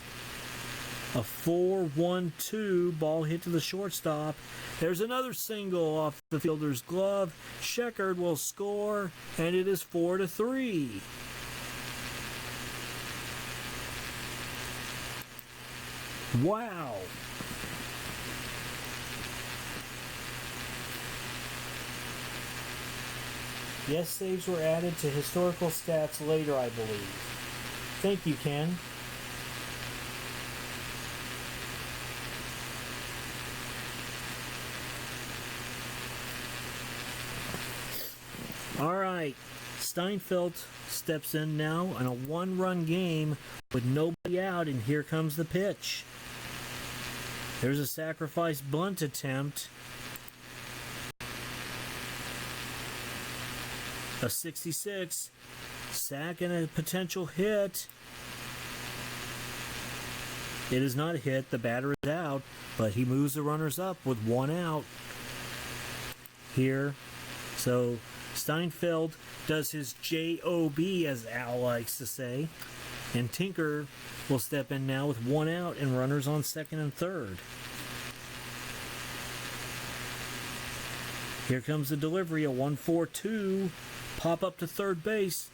A 4-1-2, ball hit to the shortstop. There's another single off the fielder's glove. Sheckard will score, and it is 4-3. Wow. Yes, saves were added to historical stats later, I believe. Thank you, Ken. All right, Steinfeld steps in now on a 1-run game with nobody out, and here comes the pitch. There's a sacrifice bunt attempt. A 66, sack and a potential hit. It is not a hit, the batter is out, but he moves the runners up with 1 out here. So Steinfeld does his J-O-B, as Al likes to say. And Tinker will step in now with 1 out and runners on second and third. Here comes the delivery, a 1-4-2. Pop up to third base.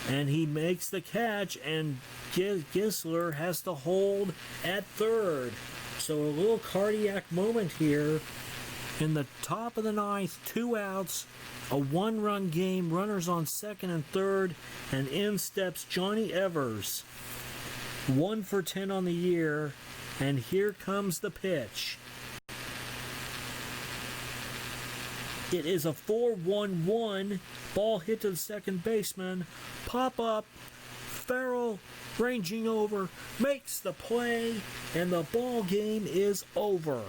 And he makes the catch, and Gisler has to hold at third. So a little cardiac moment here. In the top of the ninth, 2 outs, a 1-run game, runners on second and third, and in steps Johnny Evers. 1 for 10 on the year, and here comes the pitch. It is a 4-1-1, ball hit to the second baseman, pop up, Farrell ranging over, makes the play, and the ball game is over.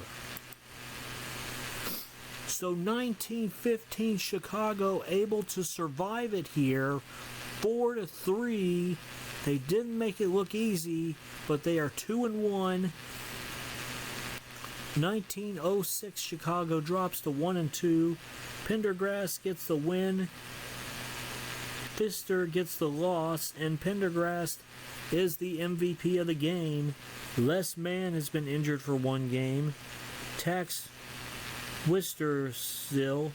So 1915 Chicago able to survive it here, 4-3. They didn't make it look easy, but they are 2-1. 1906 Chicago drops to 1-2. Pendergrass gets the win. Pfister gets the loss, and Pendergrass is the MVP of the game. Les Mann has been injured for 1 game. Tax Wister still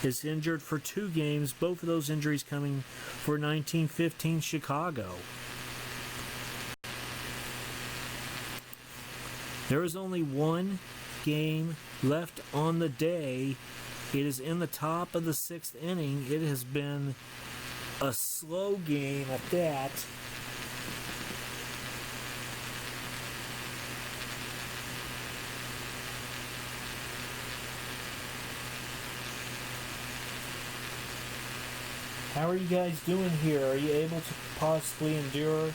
is injured for 2 games, both of those injuries coming for 1915 Chicago. There is only 1 game left on the day. It is in the top of the 6th inning. It has been a slow game at that. How are you guys doing here? Are you able to possibly endure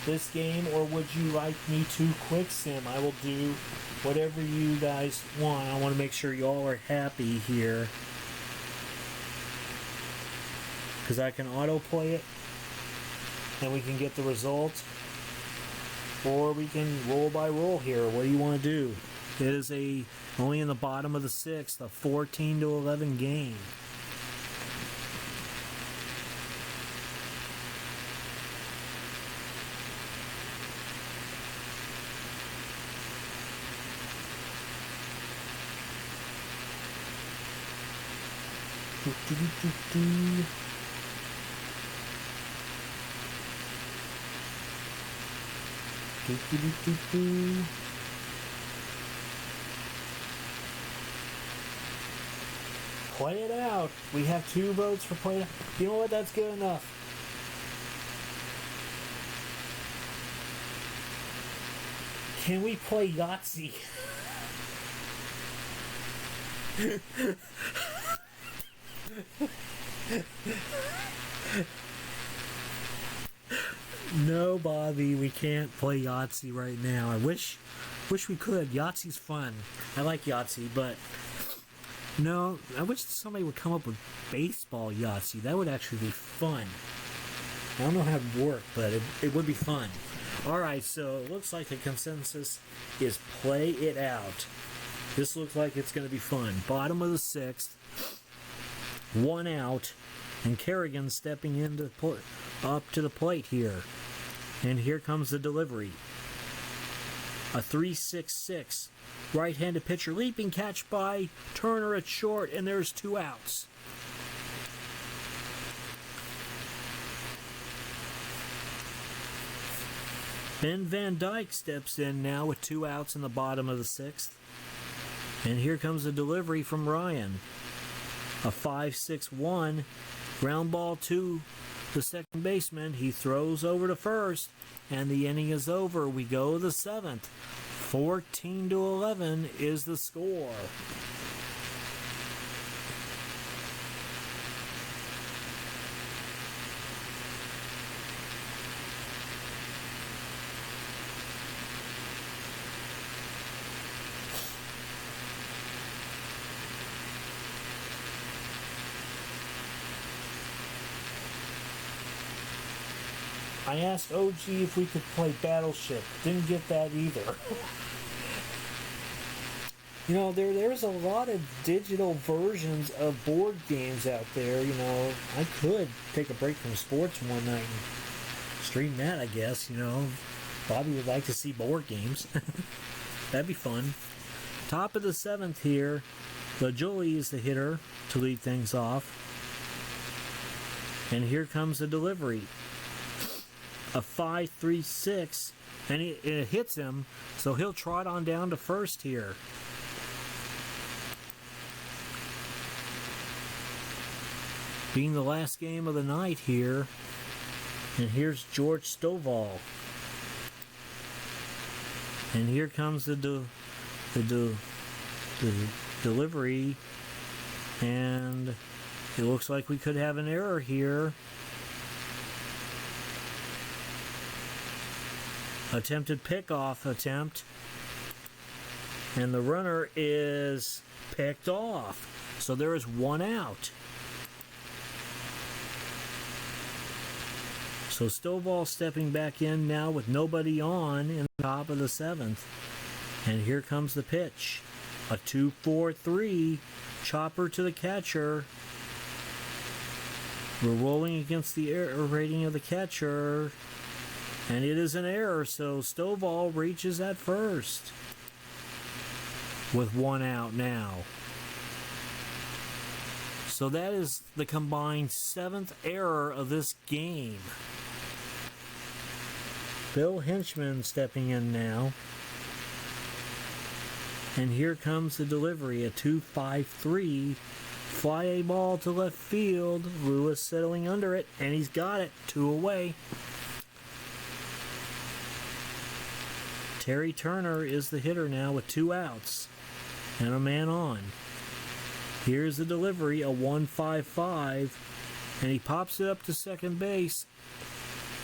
this game, or would you like me to quick sim? I will do whatever you guys want. I want to make sure you all are happy here, because I can autoplay it and we can get the result, or we can roll by roll here. What do you want to do? It is only in the bottom of the 6th, a 14-11 game. Play it out. We have 2 votes for play it out. You know what? That's good enough. Can we play Yahtzee? No, Bobby, we can't play Yahtzee right now. I wish we could. Yahtzee's fun. I like Yahtzee, but no, I wish somebody would come up with baseball Yahtzee. That would actually be fun. I don't know how it would work, but it would be fun. Alright, so it looks like the consensus is play it out. This looks like it's going to be fun. Bottom of the 6th, 1 out, and Kerrigan stepping in up to the plate here. And here comes the delivery. A 3-6-6. Right-handed pitcher, leaping catch by Turner at short, and there's 2 outs. Ben Van Dyke steps in now with 2 outs in the bottom of the 6th. And here comes the delivery from Ryan. A 5-6-1. Ground ball to the second baseman. He throws over to first, and the inning is over. We go to the 7th. 14-11 is the score. I asked OG if we could play Battleship. Didn't get that either. You know, there's a lot of digital versions of board games out there. You know, I could take a break from sports one night and stream that, I guess. You know, Bobby would like to see board games. That'd be fun. Top of the 7th here. LaJolie is the hitter to lead things off. And here comes the delivery. A 5-3-6. And it hits him, so he'll trot on down to first here. Being the last game of the night here. And here's George Stovall. And here comes the delivery. And it looks like we could have an error here. Attempted pickoff attempt. And the runner is picked off. So there is one out. So Stovall stepping back in now with nobody on in the top of the 7th. And here comes the pitch. A 2-4-3. Chopper to the catcher. We're rolling against the error rating of the catcher. And it is an error, so Stovall reaches at first. With one out now. So that is the combined 7th error of this game. Bill Hinchman stepping in now. And here comes the delivery, a 2-5-3. Fly a ball to left field. Lewis settling under it, and he's got it. 2 away. Terry Turner is the hitter now with 2 outs. And a man on. Here's the delivery, a 1-5-5. And he pops it up to second base.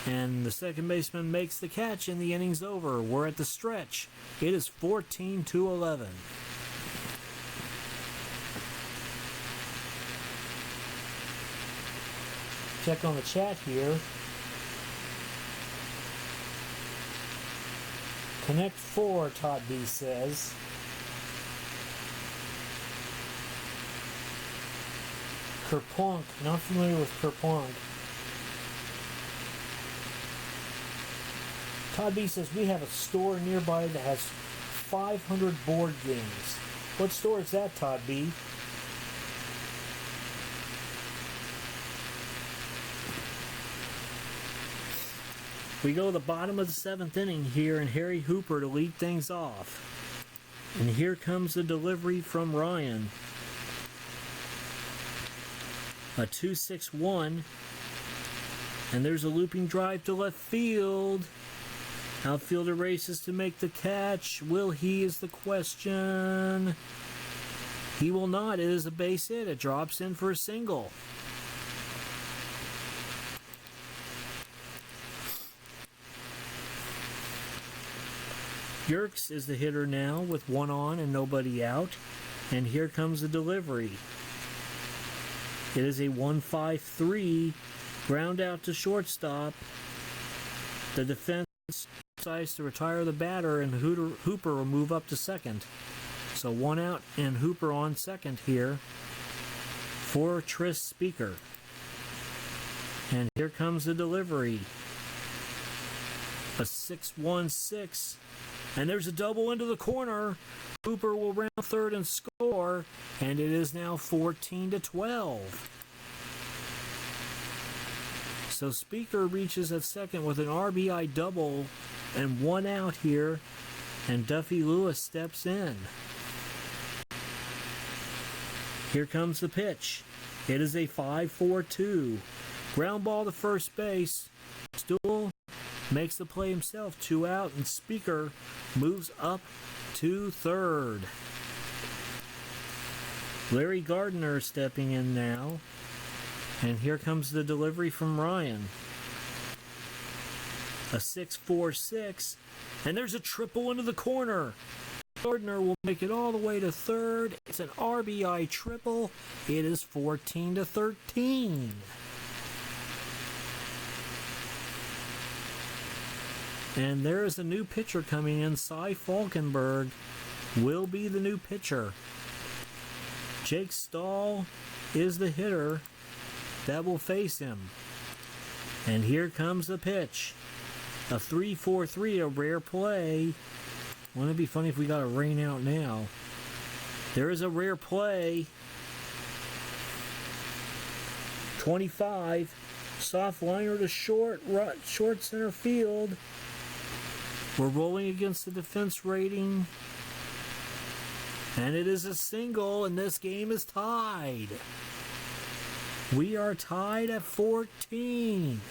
And the second baseman makes the catch and the inning's over. We're at the stretch. It is 14-11. Check on the chat here. Connect 4, Todd B says. Kerplunk, not familiar with Kerplunk. Todd B says, we have a store nearby that has 500 board games. What store is that, Todd B? We go to the bottom of the 7th inning here, and Harry Hooper to lead things off. And here comes the delivery from Ryan. A 2-6-1. And there's a looping drive to left field. Outfielder races to make the catch. Will he is the question. He will not. It is a base hit. It drops in for a single. Yerkes is the hitter now with 1 on and nobody out. And here comes the delivery. It is a 1-5-3. Ground out to shortstop. The defense decides to retire the batter, and Hooper will move up to second. So 1 out and Hooper on second here for Tris Speaker. And here comes the delivery. A 6-1-6. And there's a double into the corner. Hooper will round third and score. And it is now 14-12. So Speaker reaches at second with an RBI double and 1 out here. And Duffy Lewis steps in. Here comes the pitch. It is a 5-4-2. Ground ball to first base. Stool makes the play himself. 2 out, and Speaker moves up to third. Larry Gardner stepping in now. And here comes the delivery from Ryan. A 6-4-6. And there's a triple into the corner. Gardner will make it all the way to third. It's an RBI triple. It is 14-13. And there is a new pitcher coming in. Cy Falkenberg will be the new pitcher. Jake Stahl is the hitter that will face him. And here comes the pitch. A 3-4-3, a rare play. Wouldn't it be funny if we got a rain out now? There is a rare play. 25. Soft liner to short center field. We're rolling against the defense rating. And it is a single, and this game is tied. We are tied at 14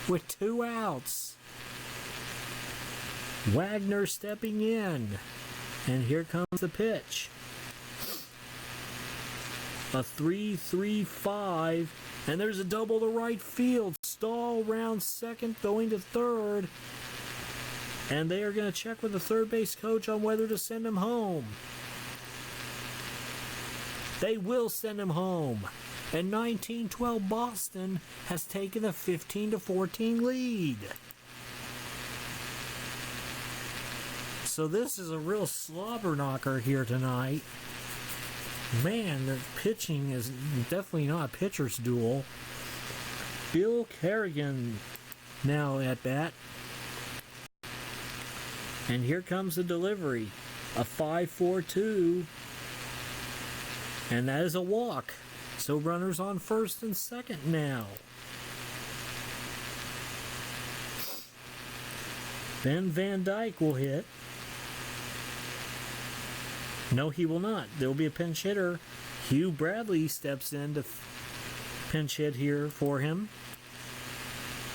with 2 outs. Wagner stepping in. And here comes the pitch. A 3-3-5. And there's a double to right field. Stahl round second, going to third. And they are going to check with the third base coach on whether to send him home. They will send him home. And 1912 Boston has taken a 15-14 lead. So this is a real slobber knocker here tonight. Man, the pitching is definitely not a pitcher's duel. Bill Kerrigan now at bat. And here comes the delivery. A 5-4-2. And that is a walk. So runners on first and second now. Ben Van Dyke will hit. No, he will not. There will be a pinch hitter. Hugh Bradley steps in to pinch hit here for him.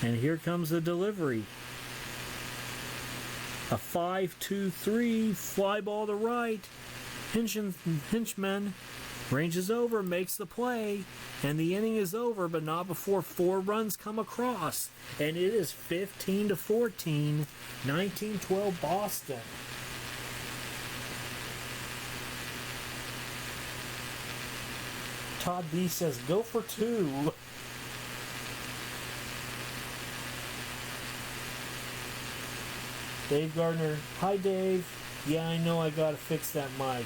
And here comes the delivery. A 5-2-3, fly ball to right. Hinchman ranges over, makes the play, and the inning is over, but not before 4 runs come across. And it is 15-14, 1912 Boston. Todd B says, go for 2. Dave Gardner, hi Dave. Yeah, I know I gotta fix that mic.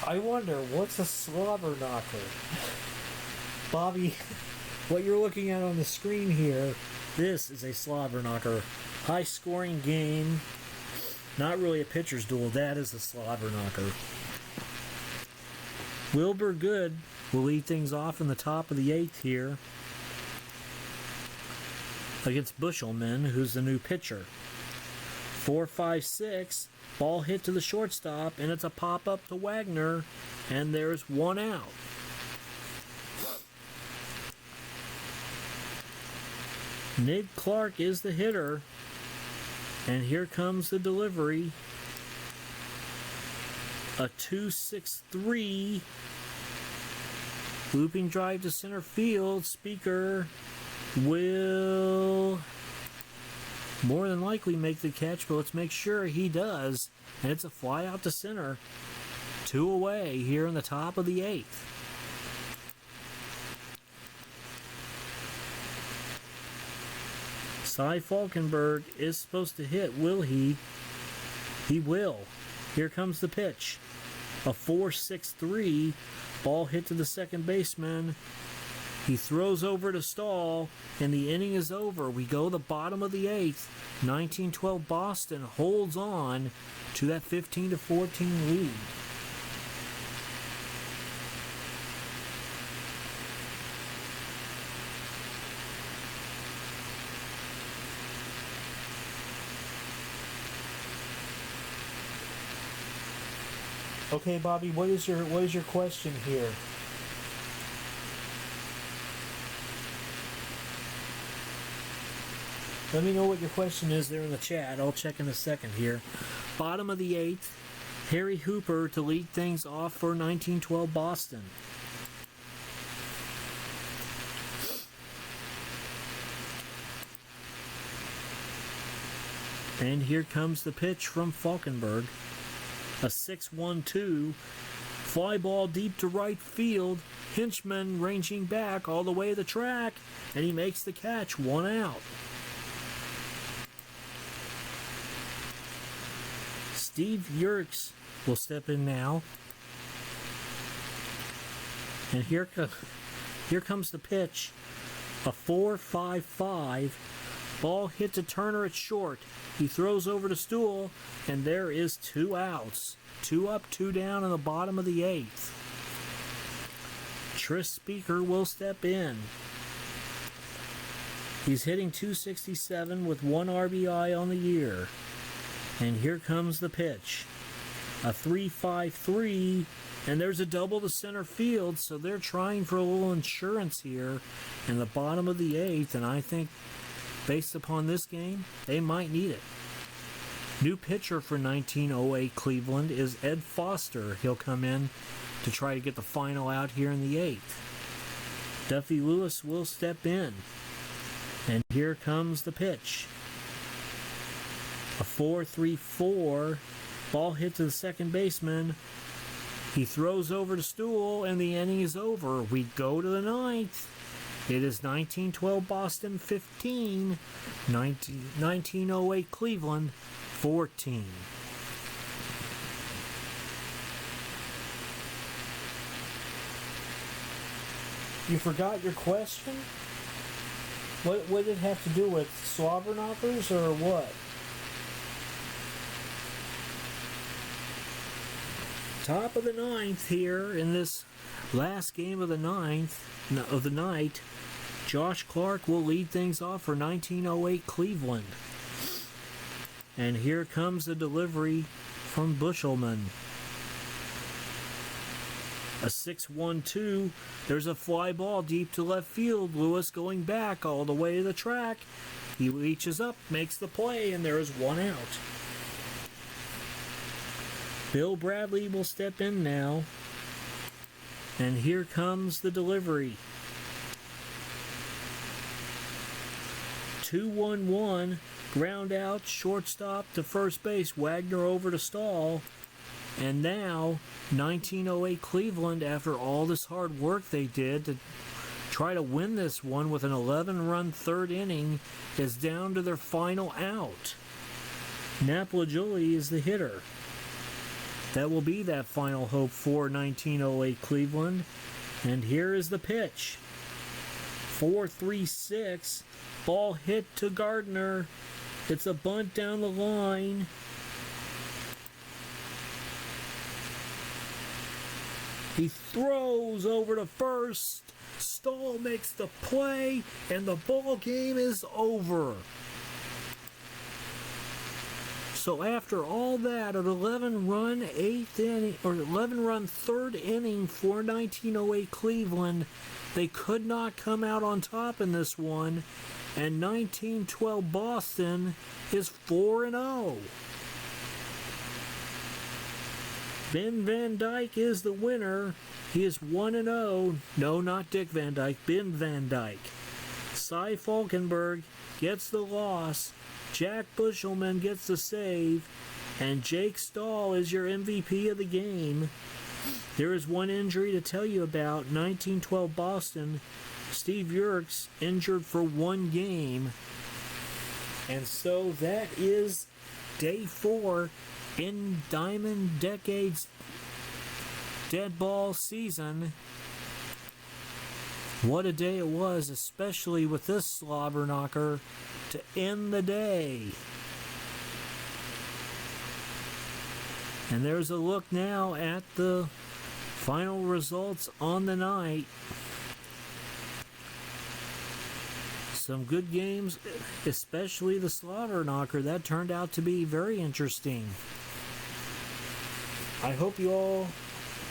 I wonder, what's a slobber knocker? Bobby, what you're looking at on the screen here, this is a slobber knocker. High scoring game. Not really a pitcher's duel, that is a slobber knocker. Wilbur Good will lead things off in the top of the 8th here against Bushelman, who's the new pitcher. 4-5-6, ball hit to the shortstop, and it's a pop-up to Wagner, and there's 1 out. Nig Clark is the hitter, and here comes the delivery. A 2-6-3, looping drive to center field. Speaker will more than likely make the catch, but let's make sure he does. And it's a fly out to center. 2 away here in the top of the 8th. Cy Falkenberg is supposed to hit. Will he? He will. Here comes the pitch. A 4-6-3. Ball hit to the second baseman. He throws over to Stahl, and the inning is over. We go the bottom of the 8th. 1912 Boston holds on to that 15-14 lead. Okay, Bobby, what is your question here? Let me know what your question is there in the chat. I'll check in a second here. Bottom of the 8th, Harry Hooper to lead things off for 1912 Boston. And here comes the pitch from Falkenberg. A 6-1-2. Fly ball deep to right field. Hinchman ranging back all the way to the track. And he makes the catch. 1 out. Steve Yerkes will step in now. And here Here comes the pitch. A 4-5-5. Ball hit to Turner at short. He throws over the stool, and there is 2 outs. 2 up, 2 down in the bottom of the 8th. Tris Speaker will step in. He's hitting .267 with 1 RBI on the year. And here comes the pitch. A 3-5-3, and there's a double to center field, so they're trying for a little insurance here in the bottom of the 8th, and I think based upon this game, they might need it. New pitcher for 1908 Cleveland is Ed Foster. He'll come in to try to get the final out here in the 8th. Duffy Lewis will step in. And here comes the pitch. A 4-3-4. Ball hit to the second baseman. He throws over the stool, and the inning is over. We go to the 9th. It is 1912 Boston 15, 1908 Cleveland 14. You forgot your question? What did it have to do with slobber knockers or what? Top of the 9th here in this last game of the night. Josh Clark will lead things off for 1908 Cleveland. And here comes the delivery from Bushelman. A 6-1-2. There's a fly ball deep to left field. Lewis going back all the way to the track. He reaches up, makes the play, and there is 1 out. Bill Bradley will step in now. And here comes the delivery. 2-1-1. Ground out, shortstop to first base. Wagner over to Stahl. And now, 1908 Cleveland, after all this hard work they did to try to win this one with an 11-run third inning, is down to their final out. Napoli is the hitter. That will be that final hope for 1908 Cleveland. And here is the pitch. 4-3-6. Ball hit to Gardner. It's a bunt down the line. He throws over to first. Stahl makes the play, and the ball game is over. So after all that, an 11-run 8th inning or 11-run third inning for 1908 Cleveland, they could not come out on top in this one, and 1912 Boston is 4-0. Ben Van Dyke is the winner. He is 1-0. No, not Dick Van Dyke. Ben Van Dyke. Cy Falkenberg gets the loss. Jack Bushelman gets the save. And Jake Stahl is your MVP of the game. There is one injury to tell you about. 1912 Boston. Steve Yerkes injured for 1 game. And so that is day 4 in Diamond Decades Deadball season. What a day it was, especially with this slobber knocker to end the day. And there's a look now at the final results on the night. Some good games, especially the slobber knocker. That turned out to be very interesting. I hope you all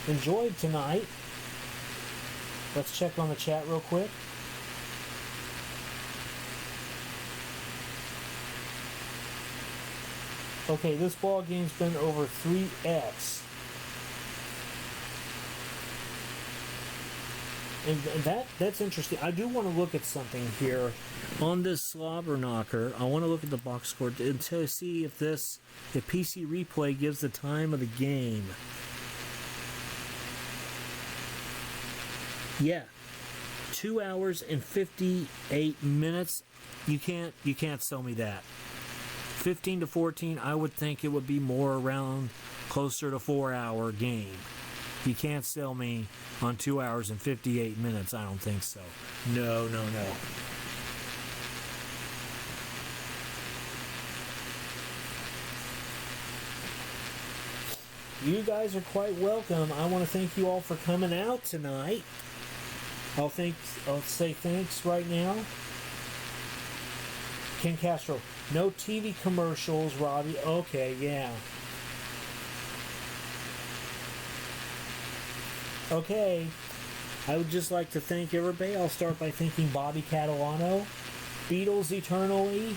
enjoyed tonight. Let's check on the chat real quick. Okay, this ball game's been over 3x. And that's interesting. I do want to look at something here on this slobber knocker. I want to look at the box score to see if PC Replay gives the time of the game. Yeah, 2 hours and 58 minutes. You can't sell me that. 15 to 14. I would think it would be more around closer to 4-hour game. You can't sell me on 2 hours and 58 minutes. I don't think so. No, no, no. You guys are quite welcome. I want to thank you all for coming out tonight. I'll say thanks right now. Ken Castro, no TV commercials, Robbie. Okay, yeah. Okay, I would just like to thank everybody. I'll start by thanking Bobby Catalano, Beatles Eternally,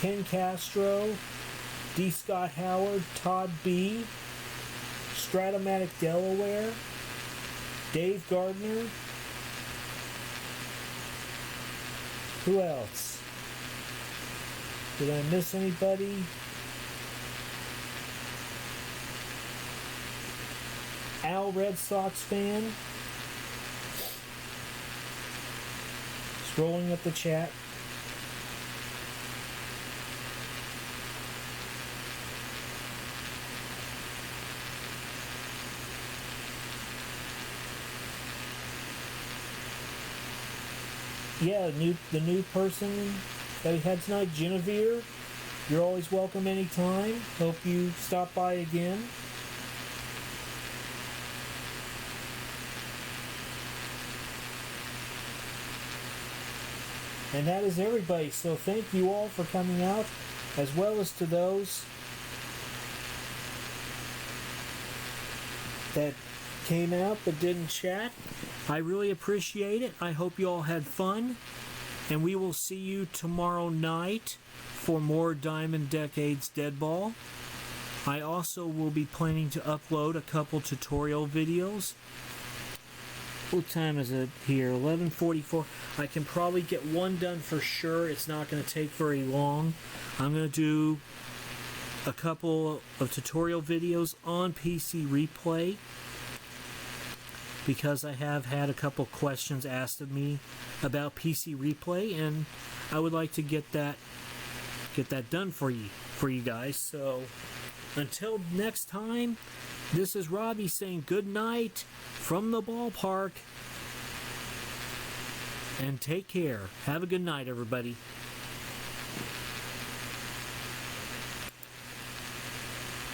Ken Castro, D. Scott Howard, Todd B., Stratomatic Delaware, Dave Gardner. Who else? Did I miss anybody? Al, Red Sox fan. Scrolling up the chat. Yeah, the new person that we had tonight, Genevieve. You're always welcome anytime. Hope you stop by again. And that is everybody. So thank you all for coming out, as well as to those that came out but didn't chat. I really appreciate it. I hope you all had fun. And we will see you tomorrow night for more Diamond Decades Deadball. I also will be planning to upload a couple tutorial videos. What time is it here? 11:44. I can probably get one done for sure. It's not going to take very long. I'm going to do a couple of tutorial videos on PC Replay, because I have had a couple questions asked of me about PC Replay, and I would like to get that done for you guys. So until next time, this is Robbie saying good night from the ballpark, and take care. Have a good night, everybody.